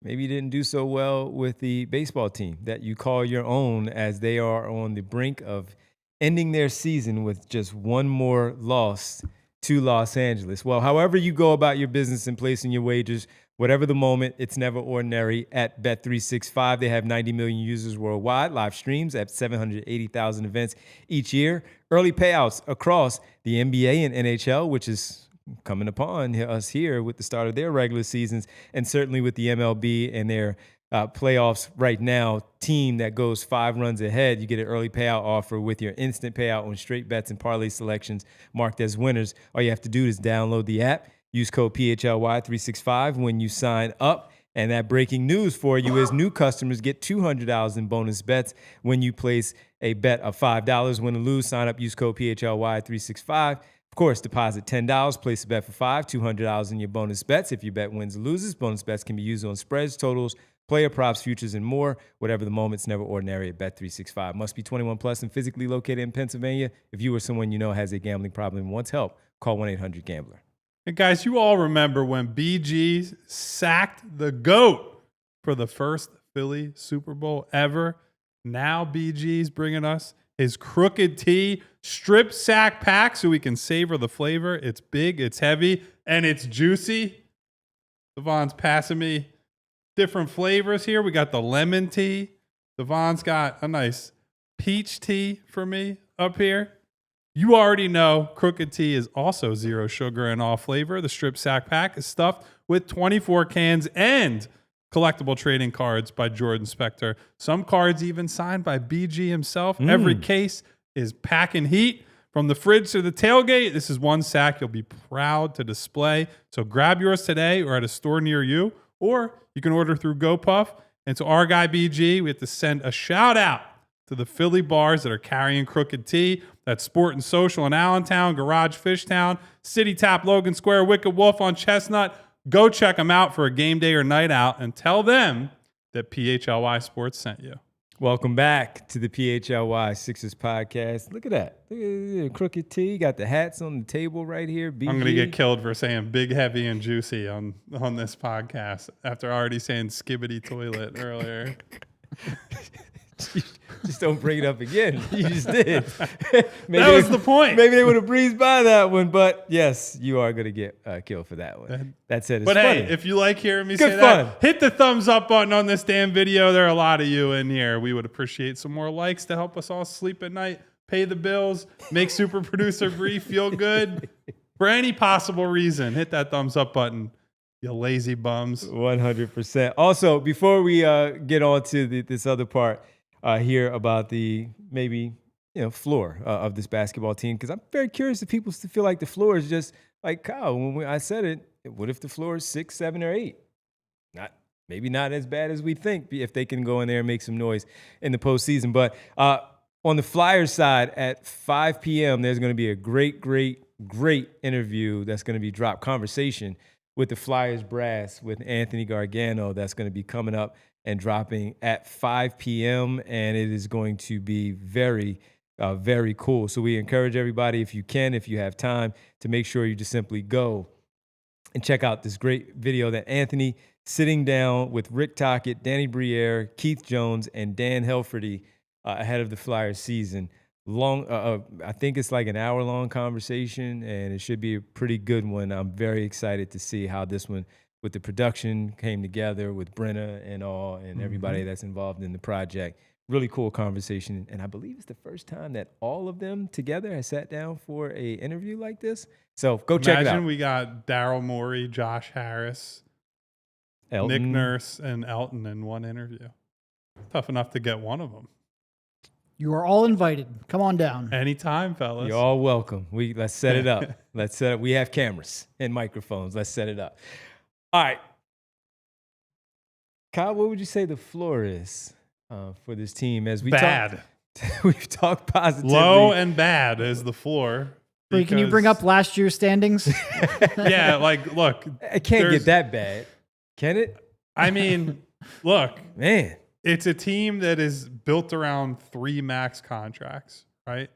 Maybe you didn't do so well with the baseball team that you call your own, as they are on the brink of ending their season with just one more loss to Los Angeles. Well, however you go about your business and placing your wagers, Whatever the moment, it's never ordinary at Bet365. They have 90 million users worldwide, live streams at 780,000 events each year, early payouts across the NBA and NHL, which is coming upon us here with the start of their regular seasons, and certainly with the MLB and their playoffs right now, team that goes 5 runs ahead, you get an early payout offer with your instant payout on straight bets and parlay selections marked as winners. All you have to do is download the app, use code PHLY365 when you sign up. And that breaking news for you is new customers get $200 in bonus bets when you place a bet of $5. Win or lose, sign up, use code PHLY365. Of course, deposit $10, place a bet for $5, $200 in your bonus bets. If your bet wins or loses, bonus bets can be used on spreads, totals, player props, futures, and more. Whatever the moment, it's never ordinary at Bet365. Must be 21 plus and physically located in Pennsylvania. If you or someone you know has a gambling problem and wants help, call 1-800-GAMBLER. And guys, you all remember when BG sacked the GOAT for the first Philly Super Bowl ever. Now BG's bringing us his Crooked T strip sack pack so we can savor the flavor. It's big, it's heavy, and it's juicy. Devon's passing me different flavors here. We got the lemon tea. Devon's got a nice peach tea for me up here. You already know Crooked Tea is also 0 sugar and all flavor. The strip sack pack is stuffed with 24 cans and collectible trading cards by Jordan Spector. Some cards even signed by BG himself. Every case is packing heat. From the fridge to the tailgate, this is one sack you'll be proud to display. So grab yours today or at a store near you, or you can order through GoPuff. And to our guy BG, we have to send a shout out to the Philly bars that are carrying Crooked Tea. That's Sport and Social in Allentown, Garage Fishtown, City Tap, Logan Square, Wicked Wolf on Chestnut. Go check them out for a game day or night out and tell them that PHLY Sports sent you. Welcome back to the PHLY Sixers podcast. Look at that. Look at Crooked Tea. Got the hats on the table right here. BG. I'm going to get killed for saying big, heavy, and juicy on this podcast after already saying skibbity toilet earlier. Just don't bring it up again. You just did. That was the point. Maybe they would have breezed by that one, but yes, you are going to get killed for that one. That said, it's but funny. hey, if you like hearing me Good say fun. that, hit the thumbs up button on this damn video. There are a lot of you in here. We would appreciate some more likes to help us all sleep at night, pay the bills, make super producer Bree feel good. For any possible reason, hit that thumbs up button, you lazy bums. 100%. Also, before we get on to this other part, hear about the maybe floor of this basketball team, because I'm very curious if people still feel like the floor is just like Kyle. When I said it, what if the floor is 6, 7, or 8? Maybe not as bad as we think if they can go in there and make some noise in the postseason. But on the Flyers side at 5 p.m., there's going to be a great interview that's going to be dropped, conversation with the Flyers brass with Anthony Gargano. That's going to be coming up and dropping at 5 p.m., and it is going to be very, very cool. So we encourage everybody, if you can, if you have time, to make sure you just simply go and check out this great video that Anthony sitting down with Rick Tocchet, Danny Briere, Keith Jones, and Dan Helferty ahead of the Flyers season. I think it's like an hour-long conversation, and it should be a pretty good one. I'm very excited to see how this one with the production came together with Brenna and all and everybody that's involved in the project. Really cool conversation. And I believe it's the first time that all of them together has sat down for a interview like this. So go check it out. Imagine we got Daryl Morey, Josh Harris, Elton. Nick Nurse, and Elton in one interview. Tough enough to get one of them. You are all invited. Come on down. Anytime, fellas. You're all welcome. Let's set it up. Let's set it. We have cameras and microphones. Let's set it up. All right. Kyle, what would you say the floor is for this team as we bad? We've talked positively. Low and bad is the floor. Bree, can you bring up last year's standings? Yeah, like, look. It can't get that bad, can it? I mean, look. Man. It's a team that is built around 3 max contracts, right?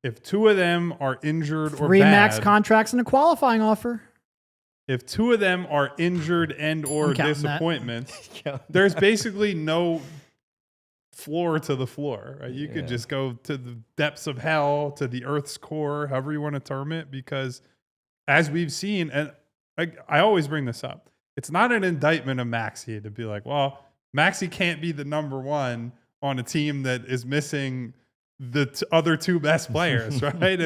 If 2 of them are injured or bad. 3 max contracts and a qualifying offer. If 2 of them are injured and or disappointments, there's basically no floor to the floor. Right? You could just go to the depths of hell, to the Earth's core, however you want to term it, because as we've seen, and I always bring this up, it's not an indictment of Maxey to be like, well, Maxey can't be the number one on a team that is missing the other two best players, right?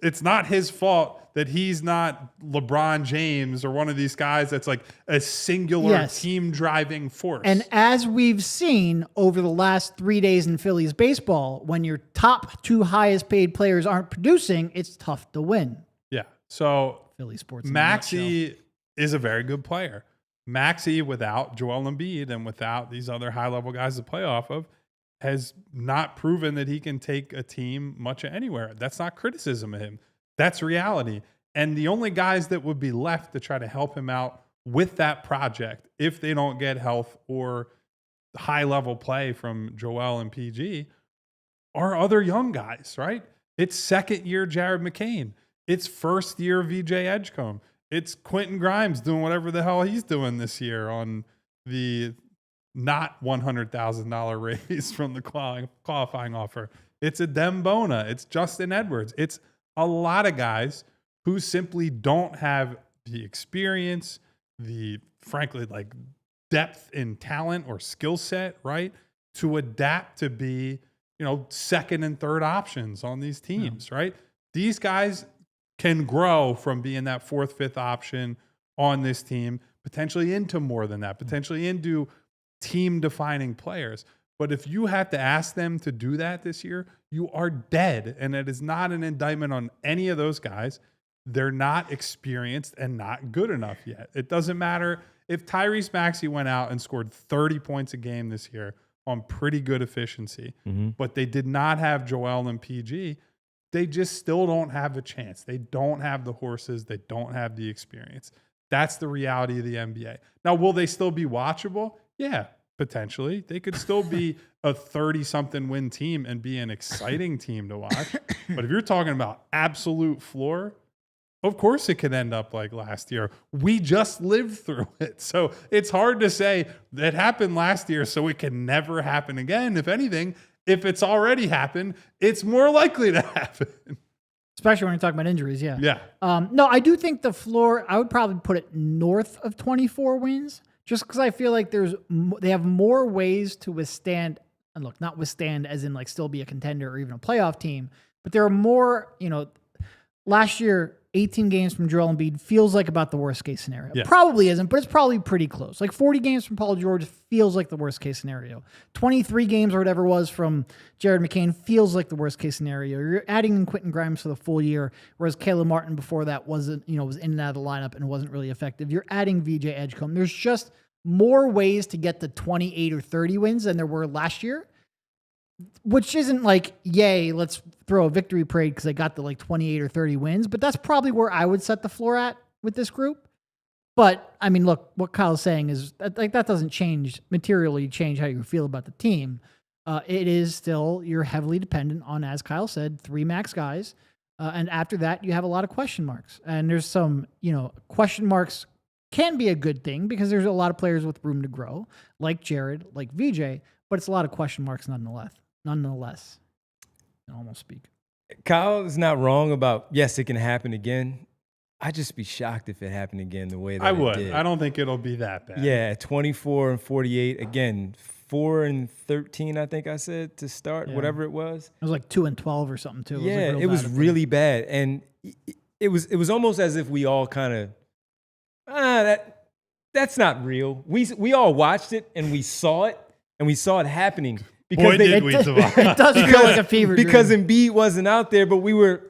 It's not his fault that he's not LeBron James or one of these guys that's like a singular team driving force. And as we've seen over the last 3 days in Phillies baseball, when your top 2 highest paid players aren't producing, it's tough to win. Yeah. So Philly sports. Maxey is a very good player. Maxey, without Joel Embiid and without these other high-level guys to play off of, has not proven that he can take a team much anywhere. That's not criticism of him. That's reality. And the only guys that would be left to try to help him out with that project, if they don't get health or high-level play from Joel and PG, are other young guys, right? It's second-year Jared McCain. It's first-year VJ Edgecombe. It's Quentin Grimes doing whatever the hell he's doing this year on the not $100,000 raise from the qualifying offer. It's Adem Bona. It's Justin Edwards. It's a lot of guys who simply don't have the experience, the frankly like depth in talent or skill set, right, to adapt to be, second and third options on these teams, right? These guys can grow from being that fourth, fifth option on this team, potentially into more than that, potentially into team-defining players. But if you have to ask them to do that this year, you are dead. And it is not an indictment on any of those guys. They're not experienced and not good enough yet. It doesn't matter if Tyrese Maxey went out and scored 30 points a game this year on pretty good efficiency, but they did not have Joel and PG. They just still don't have a chance. They don't have the horses. They don't have the experience. That's the reality of the NBA. Now, will they still be watchable? Yeah, potentially. They could still be a 30-something win team and be an exciting team to watch. But if you're talking about absolute floor, of course it could end up like last year. We just lived through it. So it's hard to say that happened last year, so it can never happen again. If anything, if it's already happened, it's more likely to happen. Especially when you're talking about injuries, yeah. Yeah. No, I do think the floor, I would probably put it north of 24 wins, just because I feel like they have more ways to withstand, and look, not withstand as in like still be a contender or even a playoff team, but there are more, last year, 18 games from Joel Embiid feels like about the worst case scenario. Yeah. Probably isn't, but it's probably pretty close. Like 40 games from Paul George feels like the worst case scenario. 23 games or whatever it was from Jared McCain feels like the worst case scenario. You're adding in Quentin Grimes for the full year, whereas Caleb Martin before that wasn't, was in and out of the lineup and wasn't really effective. You're adding VJ Edgecombe. There's just more ways to get the 28 or 30 wins than there were last year, which isn't like, yay, let's throw a victory parade because they got the like 28 or 30 wins, but that's probably where I would set the floor at with this group. But I mean, look, what Kyle's saying is like that doesn't materially change how you feel about the team. It is still, you're heavily dependent on, as Kyle said, 3 max guys. And after that, you have a lot of question marks. And there's some, question marks can be a good thing because there's a lot of players with room to grow, like Jared, like VJ, but it's a lot of question marks nonetheless. I almost speak. Kyle is not wrong about, yes, it can happen again. I'd just be shocked if it happened again the way that I it would. did. I don't think it'll be that bad. Yeah, 24 and 48. Again, 4 and 13, I think I said, to start, whatever it was. It was like 2 and 12 or something, too. It was really bad. And it was almost as if we all kind of, that's not real. We all watched it, and we saw it happening. Because it does feel like a fever dream. Because Embiid wasn't out there, but we were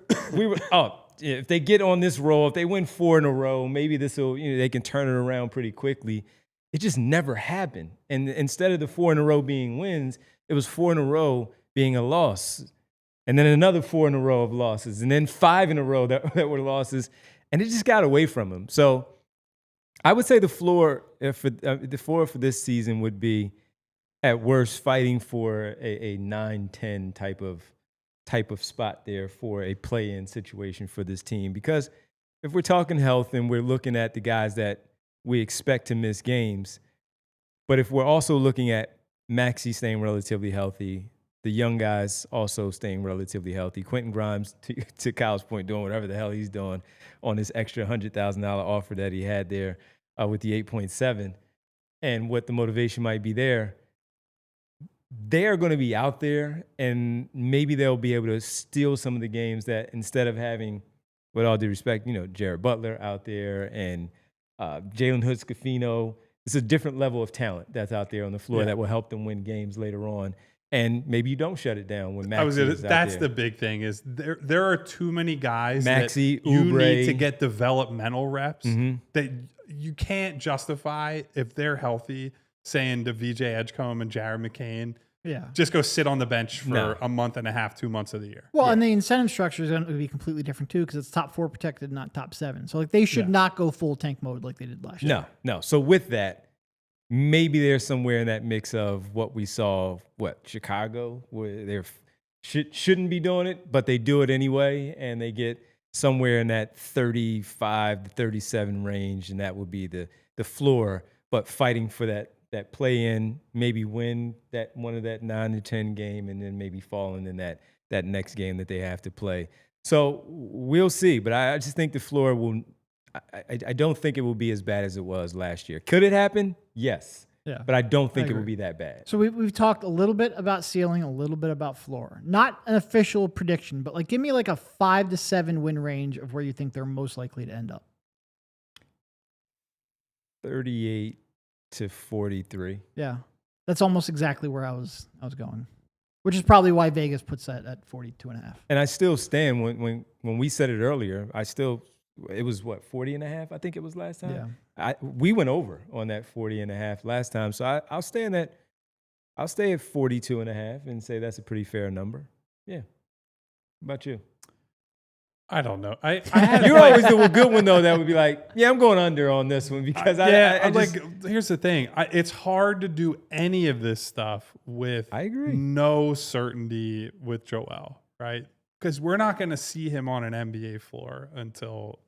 if they get on this roll, if they win 4 in a row, maybe this will, they can turn it around pretty quickly. It just never happened. And instead of the 4 in a row being wins, it was 4 in a row being a loss. And then another 4 in a row of losses. And then 5 in a row that were losses. And it just got away from him. So I would say the floor for this season would be, at worst, fighting for a 9-10 type of spot there for a play-in situation for this team. Because if we're talking health and we're looking at the guys that we expect to miss games, but if we're also looking at Maxey staying relatively healthy, the young guys also staying relatively healthy, Quentin Grimes, to Kyle's point, doing whatever the hell he's doing on this extra $100,000 offer that he had there, with the 8.7 and what the motivation might be there. They're going to be out there, and maybe they'll be able to steal some of the games that instead of having, with all due respect, Jared Butler out there and Jalen Hood-Schifino, it's a different level of talent that's out there on the floor that will help them win games later on. And maybe you don't shut it down when Maxey is out That's there. the big thing is there are too many guys Maxey, that you Oubre. need to get developmental reps that you can't justify if they're healthy saying to VJ Edgecombe and Jared McCain, just go sit on the bench for a month and a half, 2 months of the year. Well, and the incentive structure is going to be completely different too because it's top 4 protected, not top 7. So like they should not go full tank mode like they did last year. No. So with that, maybe there's somewhere in that mix of what we saw, Chicago, where they shouldn't be doing it, but they do it anyway, and they get somewhere in that 35 to 37 range, and that would be the floor, but fighting for that play-in, maybe win that 9 to 10 game, and then maybe falling in that next game that they have to play. So we'll see, but I just think the floor will – I don't think it will be as bad as it was last year. Could it happen? Yes. Yeah. But I don't think it will be that bad. So we've talked a little bit about ceiling, a little bit about floor. Not an official prediction, but give me a 5 to 7 win range of where you think they're most likely to end up. 38 to 43. Yeah. That's almost exactly where I was going. Which is probably why Vegas puts that at 42.5. And I still stand when we said it earlier, it was 40.5, I think it was last time. Yeah. We went over on that 40.5 last time. So I'll stay at 42.5 and say that's a pretty fair number. Yeah. How about you? I don't know. I You're always the good one though. That would be I'm going under on this one because here's the thing. It's hard to do any of this stuff with no certainty with Joel, right? Because we're not going to see him on an NBA floor until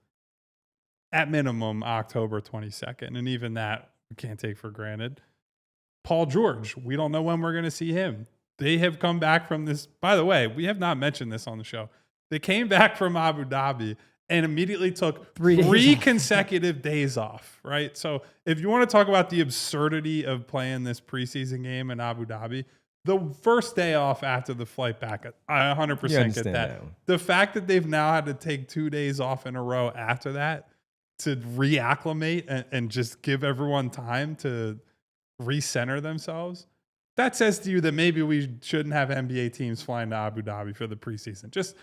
at minimum October 22nd, and even that we can't take for granted. Paul George, we don't know when we're going to see him. They have come back from this. By the way, we have not mentioned this on the show. They came back from Abu Dhabi and immediately took three consecutive days off, right? So if you want to talk about the absurdity of playing this preseason game in Abu Dhabi, the first day off after the flight back, I 100% get that. The fact that they've now had to take 2 days off in a row after that to reacclimate and just give everyone time to recenter themselves, that says to you that maybe we shouldn't have NBA teams flying to Abu Dhabi for the preseason. Just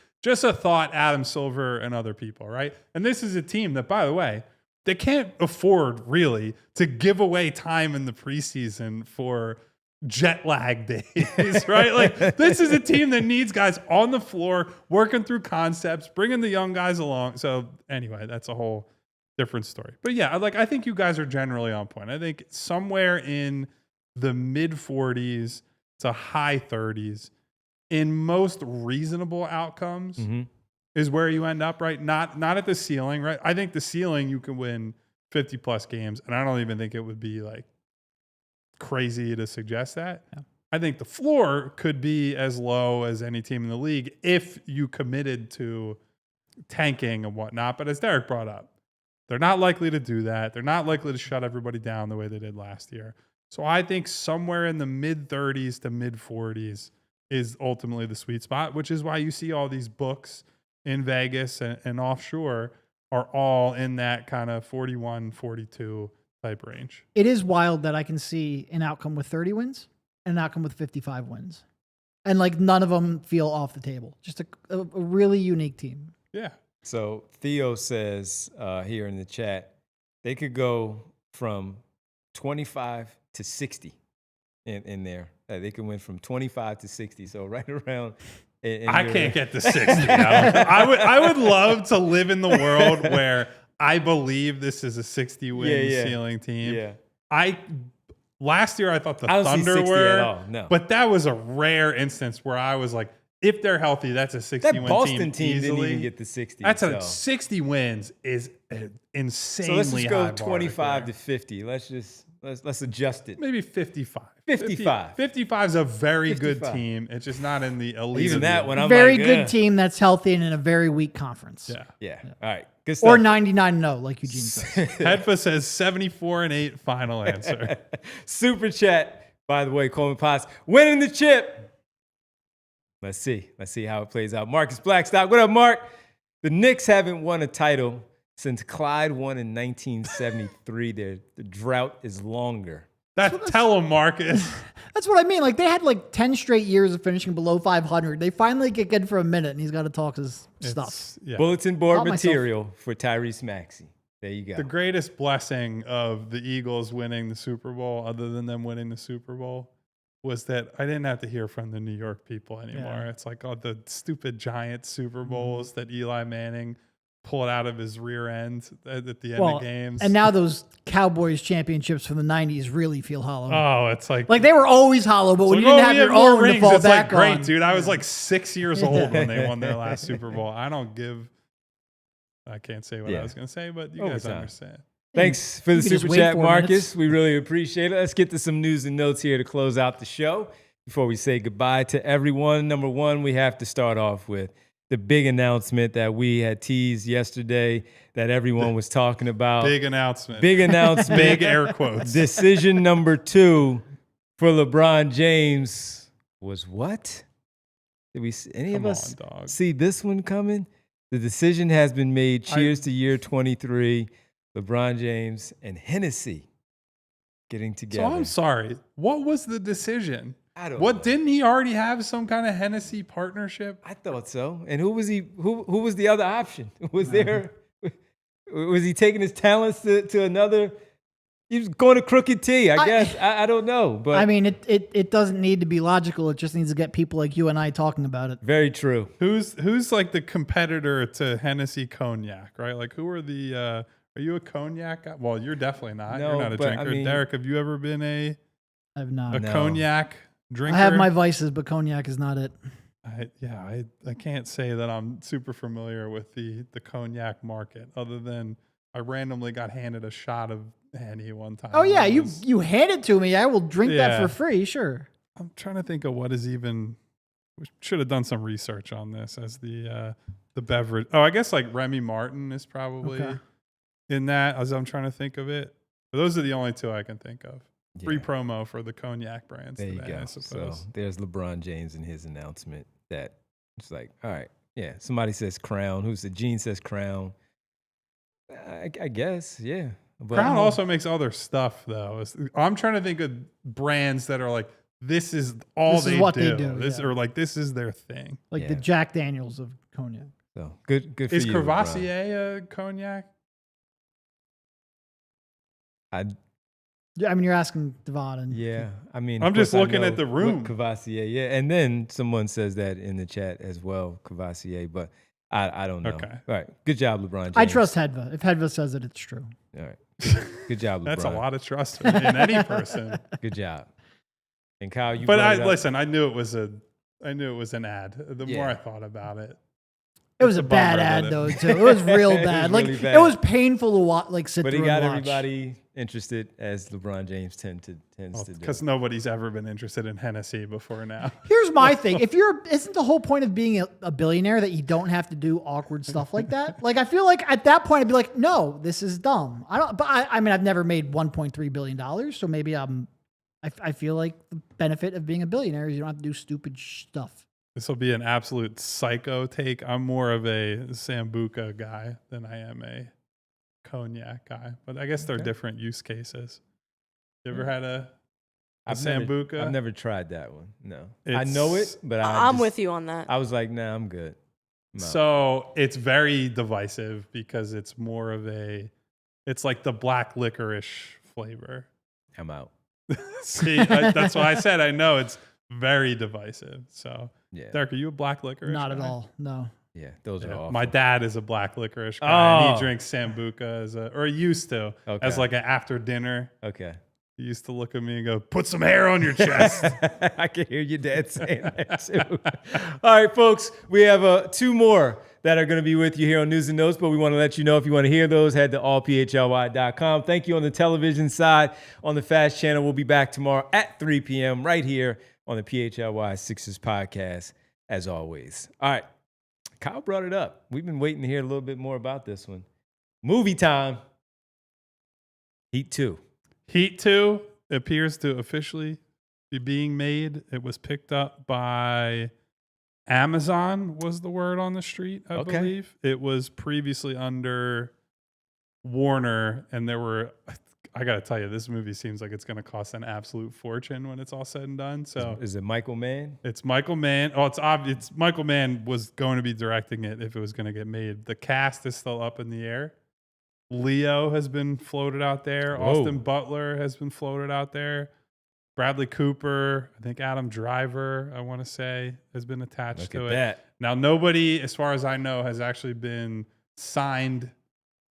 a thought, Adam Silver and other people, right? And this is a team that, by the way, they can't afford really to give away time in the preseason for jet lag days, right? This is a team that needs guys on the floor, working through concepts, bringing the young guys along. So anyway, that's a whole different story. But yeah, I think you guys are generally on point. I think somewhere in the mid 40s to high 30s in most reasonable outcomes is where you end up, right? Not at the ceiling, right? I think the ceiling you can win 50 plus games, and I don't even think it would be crazy to suggest that. Yeah. I think the floor could be as low as any team in the league if you committed to tanking and whatnot. But as Derek brought up, they're not likely to do that. They're not likely to shut everybody down the way they did last year. So I think somewhere in the mid 30s to mid 40s is ultimately the sweet spot, which is why you see all these books in Vegas and offshore are all in that kind of 41, 42 type range. It is wild that I can see an outcome with 30 wins and an outcome with 55 wins. And none of them feel off the table. Just a really unique team. Yeah. So Theo says here in the chat, they could go from 25 to 60 in there. They can win from 25 to 60. So right around. I can't get to 60. I would love to live in the world where I believe this is a 60 win ceiling team. Yeah. Last year I thought the I don't Thunder see 60 were, at all. No. But that was a rare instance where I was like, if they're healthy, that's a 60 win team. That Boston team easily. didn't even get the 60. That's a 60 wins is insanely high. So let's just go 25 to 50. Let's adjust it. Maybe 55. 55. 55 is a very 55. good team. It's just not in the elite. Even that one, I'm very like, good team that's healthy and in a very weak conference. Yeah. Yeah. All right. Good stuff. Or 99-0, like Eugene says. Hedfa says 74-8 final answer. Super chat, by the way, Coleman Potts winning the chip. Let's see how it plays out. Marcus Blackstock, what up, Mark? The Knicks haven't won a title since Clyde won in 1973. The drought is longer. Tell him, Marcus. That's what I mean. Like, they had like 10 straight years of finishing below 500. They finally get good for a minute, and he's got to talk his stuff. Yeah. Bulletin board Caught myself. material for Tyrese Maxey. There you go. The greatest blessing of the Eagles winning the Super Bowl, other than them winning the Super Bowl, was that I didn't have to hear from the New York people anymore. Yeah. It's like the stupid giant Super Bowls that Eli Manning pulled out of his rear end at the end of games. And now those Cowboys championships from the 90s really feel hollow. Oh, it's like they were always hollow, but when you didn't have your own to fall it's back like, great, on. dude. I was like 6 years old when they won their last Super Bowl. I can't say what I was going to say, but you guys understand. Thanks for the You can just super wait chat, 4 Marcus. minutes. We really appreciate it. Let's get to some news and notes here to close out the show. Before we say goodbye to everyone, number one, we have to start off with the big announcement that we had teased yesterday that everyone was talking about. Big announcement. Big announcement. Big air quotes. Decision number 2 for LeBron James was what? Did we any of us see this one coming? The decision has been made. Cheers to year 23. LeBron James and Hennessy getting together. So I'm sorry. What was the decision? I don't know. Didn't he already have some kind of Hennessy partnership? I thought so. And who was he? Who was the other option? Was there? Was he taking his talents to another? He was going to Crooked T, I guess. I don't know, but I mean, it doesn't need to be logical. It just needs to get people like you and I talking about it. very true. Who's like the competitor to Hennessy Cognac, right? Like who are the? Are you a cognac guy? Well, you're definitely not. No, You're not a but, drinker. I mean- Derek, have you ever been a I've not. No. cognac drinker? I have my vices, but cognac is not it. I can't say that I'm super familiar with the cognac market, other than I randomly got handed a shot of Henny one time. Oh yeah, It was- you hand it to me. I will drink that Yeah. for free. Sure. I'm trying to think of what is even. We should have done some research on this as the beverage. Oh, I guess like Remy Martin is probably Okay. in that. As I'm trying to think of it, but those are the only two I can think of. Free Yeah. promo for the cognac brands. There you today, go. I So suppose. there's LeBron James and his announcement that it's like, all right, yeah. Somebody says Crown. Who's the Gene says Crown? I guess, yeah. But Crown also makes other stuff though. I'm trying to think of brands that are like, this is all This is they what do. they do, This yeah. or like this is their thing. Like the Yeah. Jack Daniels of cognac. So good for Is you, LeBron. Crevassier a cognac? Yeah, I mean, you're asking Devon and Yeah, I mean, I'm of just course I looking at know the room. what Cavassier, yeah, and then someone says that in the chat as well, Cavassier, but I don't know. Okay. All right, good job, LeBron James. I trust Hedva. If Hedva says it, it's true. All right, good job, LeBron. That's a lot of trust in any person. Good job. And Kyle, you. But brought it up. listen, I knew it was an ad. The more Yeah. I thought about it, It was It's a a bad bummer ad that though too. It was real It was bad. Like really bad. it was painful to watch. Like sit But he through got and watch. everybody interested, as LeBron James tends to do. because nobody's ever been interested in Hennessy before now. Here's my thing: isn't the whole point of being a billionaire that you don't have to do awkward stuff like that? Like I feel like at that point I'd be like, no, this is dumb. I don't. But I mean, I've never made $1.3 billion, so maybe I feel like the benefit of being a billionaire is you don't have to do stupid stuff. This will be an absolute psycho take. I'm more of a Sambuca guy than I am a cognac guy, but I guess they're different use cases. You ever had a Sambuca? I've never tried that one. No, I know it, but I'm with you on that. I was like, nah, I'm good. I'm out. So it's very divisive because it's more of it's like the black licorice flavor. I'm out. See, that's why I said I know it's very divisive. So, Yeah, Derek, are you a black licorice? Not at guy? all. No. yeah, those are Yeah, awful. my dad is a black licorice guy, and Oh. he drinks Sambuca or he used to Okay. as like an after dinner. Okay. He used to look at me and go, "Put some hair on your chest." I can hear your dad saying that too. All right, folks, we have 2 more that are going to be with you here on News and Notes, but we want to let you know if you want to hear those, head to allphly.com. Thank you on the television side. On the Fast Channel, we'll be back tomorrow at 3 p.m. right here on the PHLY Sixers podcast, as always. All right, Kyle brought it up. We've been waiting to hear a little bit more about this one. Movie time. Heat 2. Heat 2 appears to officially be being made. It was picked up by Amazon, was the word on the street, I believe. It was previously under Warner, and there were, I got to tell you, this movie seems like it's going to cost an absolute fortune when it's all said and done. So Is it Michael Mann? it's Michael Mann. Oh, it's obvious. Michael Mann was going to be directing it if it was going to get made. The cast is still up in the air. Leo has been floated out there. Whoa. Austin Butler has been floated out there. Bradley Cooper, I think Adam Driver, I want to say, has been attached Look to at it. that. Now, nobody, as far as I know, has actually been signed.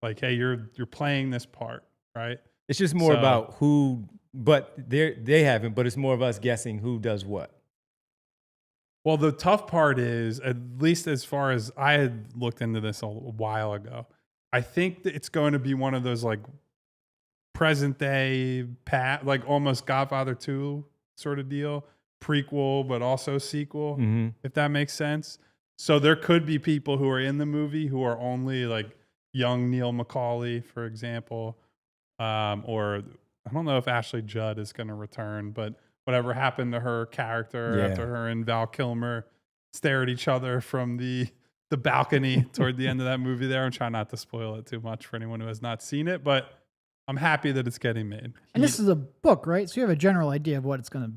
Like, hey, you're playing this part, right? It's just more So- about who, but they haven't, but it's more of us guessing who does what. Well, the tough part is, at least as far as I had looked into this a while ago, I think that it's going to be one of those like present day, like almost Godfather 2 sort of deal, prequel, but also sequel, if that makes sense. So there could be people who are in the movie who are only like young Neil McCauley, for example, or I don't know if Ashley Judd is going to return, but whatever happened to her character after her and Val Kilmer stare at each other from the balcony toward the end of that movie there. I'm trying not to spoil it too much for anyone who has not seen it, but I'm happy that it's getting made. And this is a book, right? So you have a general idea of what it's going to.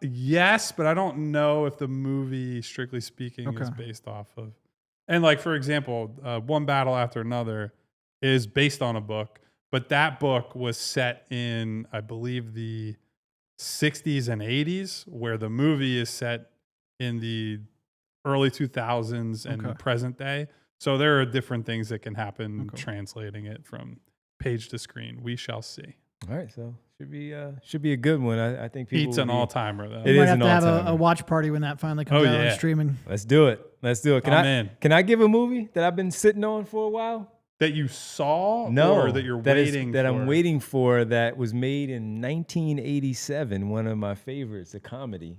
Yes, but I don't know if the movie, strictly speaking, is based off of. And like, for example, One Battle After Another is based on a book, but that book was set in, I believe, the 60s and 80s, where the movie is set in the early 2000s and present day. So there are different things that can happen translating it from page to screen. We shall see. All right, so should be a good one. I think people Heat's an all-timer, though. It Might is have an to have all-timer. a watch party when that finally comes out on streaming. Let's do it. I'm in. Can I give a movie that I've been sitting on for a while? That you saw? No, Or that you're waiting that for? I'm waiting for, that was made in 1987. One of my favorites, a comedy.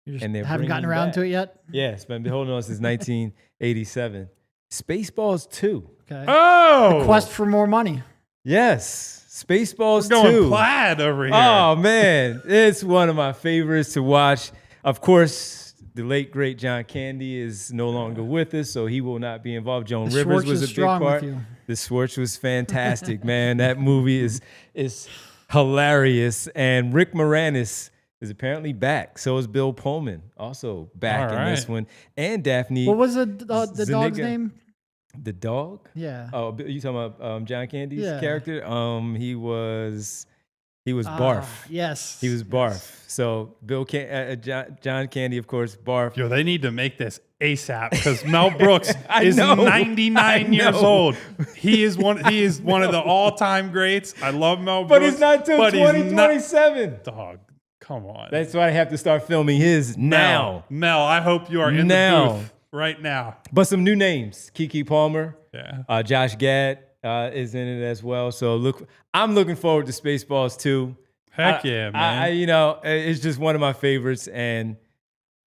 You just And they're haven't gotten bringing around back. to it yet? Yes, but I've been holding on since 1987. Spaceballs 2. Okay. Oh! Quest for more money. Yes, Spaceballs We're 2. going plaid over here. Oh man, it's one of my favorites to watch. Of course, the late great John Candy is no longer with us, so he will not be involved. Joan The Rivers Schwartz was is a big strong with part. you. The Schwartz was fantastic, man. That movie is hilarious, and Rick Moranis is apparently back. So is Bill Pullman, also back All in this right. one, and Daphne. What was the dog's Zuniga. name? The dog? Yeah. Oh, you talking about John Candy's Yeah. character? He was Barf. Yes. He was Barf. So John Candy, of course, Barf. Yo, they need to make this ASAP because Mel Brooks I is know. 99 I years know. old. He is one of the all-time greats. I love Mel But Brooks. it's not till but he's not- 2027. Dog, come on. That's why I have to start filming his now. Mel, I hope you are in Now. the booth right now. But some new names: Keke Palmer, Yeah. Josh Gad is in it as well. So I'm looking forward to Spaceballs 2. Heck yeah, man. It's just one of my favorites, and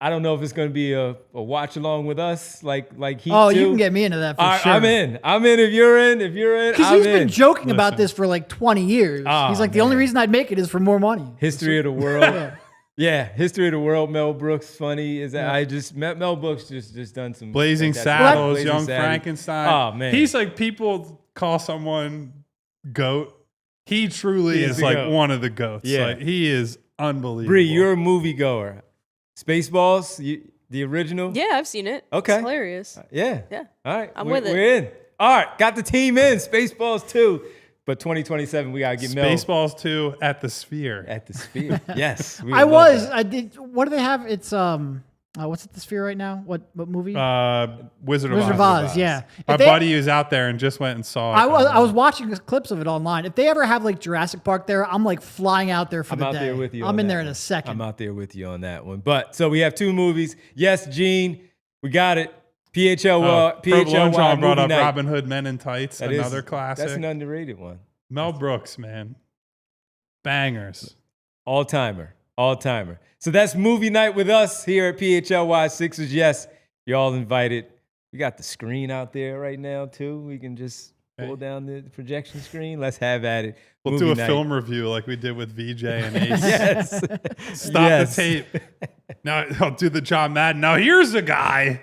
I don't know if it's going to be a watch along with us, like Heat 2. You can get me into that for All right, sure. I'm in. If you're in, Because I'm he's in. been joking about this for like 20 years. Oh, He's like, the only reason I'd make it is for more money. History of the world. Yeah, History of the World. Mel Brooks, funny is that I just met Mel Brooks just done some Blazing fantastic- Saddles, Blazing Young Saddles. Frankenstein. Oh man, He's like, people call someone GOAT. He truly He is is the like GOAT. one of the GOATs. Yeah. Like, he is unbelievable. Bree, you're a moviegoer. Spaceballs, the original. Yeah, I've seen it. Okay. It's hilarious. Yeah. Yeah. All right. I'm we're, with it. We're in. All right. Got the team in. Spaceballs 2. But 2027, we got to get Mel Spaceballs 2 at the Sphere. at the Sphere. Yes. we I would love that. I did. What do they have? It's what's at the Sphere right now? What movie? Wizard of Wizard of Oz. Oz, yeah. My If they- buddy is out there and just went and saw it. I was watching clips of it online. If they ever have like Jurassic Park there, I'm like flying out there for I'm the out day. there with you. I'm on in that there in one. a second. I'm out there with you on that one. But so we have 2 movies. Yes, Gene, we got it. PHLY. Provolone PHLY brought movie up night. Robin Hood Men in Tights, That is- another classic. That's an underrated one. Mel Brooks, man. Bangers. All timer. So that's movie night with us here at PHLY Sixers. Yes, you're all invited. We got the screen out there right now too. We can just pull down the projection screen. Let's have at it. We'll Movie do a night. film review like we did with VJ and Ace. Yes. Stop Yes. the tape. Now I'll do the John Madden. Now here's a guy.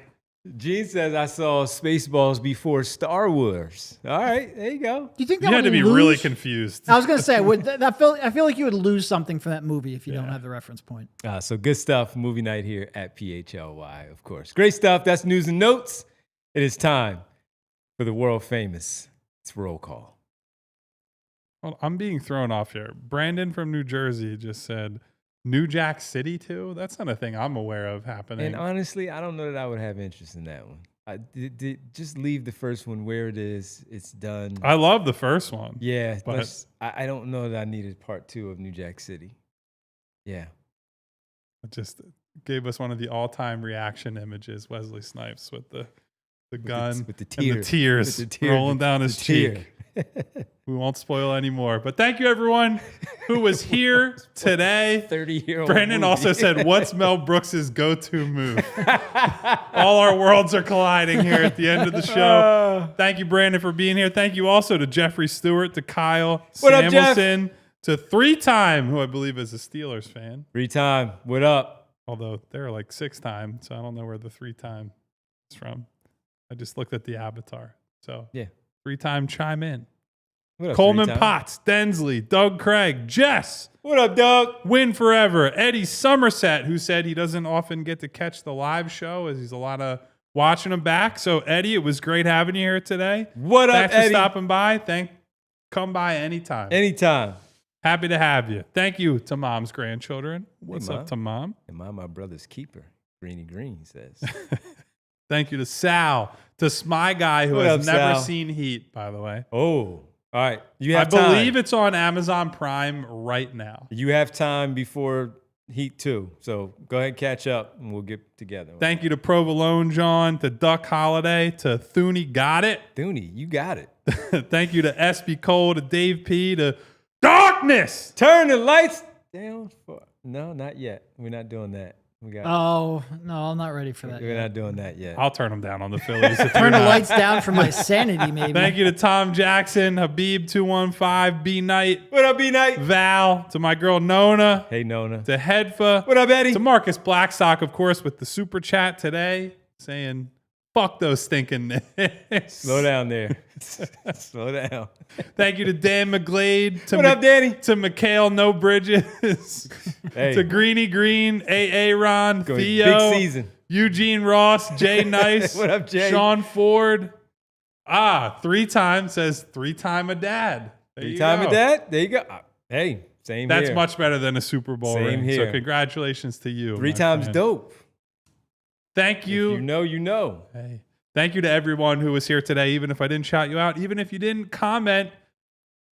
Gene says I saw Spaceballs before Star Wars. All right, there you go. Do you think that You had would to be lose? really confused. I was gonna say, I feel like you would lose something from that movie if you don't have the reference point. So good stuff. Movie night here at PHLY, of course. Great stuff. That's news and notes. It is time for the world famous. It's roll call. Well, I'm being thrown off here. Brandon from New Jersey just said New Jack City too. That's not a thing I'm aware of happening. And honestly, I don't know that I would have interest in that one. Just leave the first one where it is. It's done. I love the first one. Yeah, but I don't know that I needed part 2 of New Jack City. Yeah. it just gave us one of the all-time reaction images. Wesley Snipes with the gun with the and tear, the tears with the tear, rolling down his cheek. We won't spoil anymore. But thank you, everyone who was here today. 30-year-old. Brandon movie. also said, what's Mel Brooks' go-to move? All our worlds are colliding here at the end of the show. Thank you, Brandon, for being here. Thank you also to Jeffrey Stewart, to Kyle What up, Jeff? Samuelson, to 3-time, who I believe is a Steelers fan. 3-time. What up? Although they're like 6-time, so I don't know where the 3-time is from. I just looked at the avatar. So Yeah. 3-time chime in. What up, Coleman 3-time? Potts, Densley, Doug Craig, Jess, What up, Doug? Win Forever, Eddie Somerset, who said he doesn't often get to catch the live show as he's a lot of watching them back. So Eddie, it was great having you here today. What up, Thanks Eddie? for stopping by. Come by anytime. Anytime. Happy to have you. Thank you to Mom's grandchildren. What's Mom. up to Mom? Am I my brother's keeper? Greeny Green says. Thank you to Sal, to Smy Guy, who What has up, never Sal? seen Heat, by the way. Oh, all right. You I have time. believe it's on Amazon Prime right now. You have time before Heat 2. So go ahead and catch up and we'll get together. Thank you to Provolone John, to Duck Holiday, to Thuney Got It. Dooney, you got it. Thank you to SB Cole, to Dave P, to Darkness. Turn the lights down. No, not yet. We're not doing that. We got. Oh no, I'm not ready for that. We're yet. not doing that yet. I'll turn them down on the Phillies. if Turn you're the not. lights down for my sanity, maybe. Thank you to Tom Jackson, Habib215, B Knight, What up, B-Night? Val, to my girl Nona, Hey, Nona. to Hedfa, What up, Eddie? to Marcus Blackstock, of course, with the super chat today, saying, fuck those stinking Knicks. Slow down there. Slow down. Thank you to Dan McGlade, to What up, Danny? to Mikhail No Bridges, Hey. to Greeny Green, AA Ron, Going Theo, big season. Eugene Ross, Jay Nice, What up, Jay? Sean Ford. 3-time says 3-time a dad. There you 3-time go. of that. There you go. Hey, same That's here. much better than a Super Bowl Same ring. here. So congratulations to you. 3 my times friend. dope. Thank you. You know, you know. Hey. Thank you to everyone who was here today, even if I didn't shout you out, even if you didn't comment,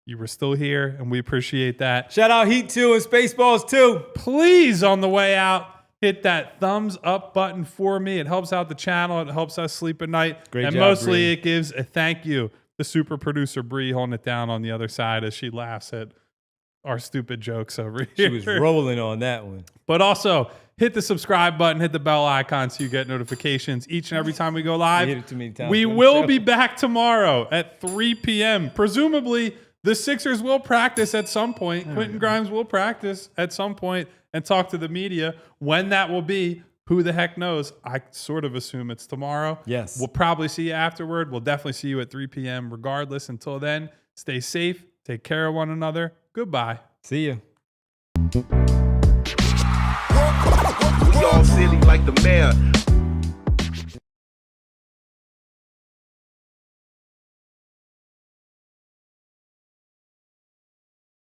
you were still here, and we appreciate that. Shout out Heat 2 and Spaceballs 2. Please, on the way out, hit that thumbs up button for me. It helps out the channel. It helps us sleep at night. Great and job, mostly Bree. it gives a thank you to super producer Bree holding it down on the other side as she laughs at our stupid jokes over She here. was rolling on that one. But also, hit the subscribe button, hit the bell icon so you get notifications each and every time we go live. You hit it too many times We on the will show. be back tomorrow at 3 p.m. Presumably, the Sixers will practice at some point. Quentin Grimes will practice at some point and talk to the media. When that will be, who the heck knows? I sort of assume it's tomorrow. Yes. We'll probably see you afterward. We'll definitely see you at 3 p.m. regardless. Until then, stay safe. Take care of one another. Goodbye. See ya. We all silly like the mayor.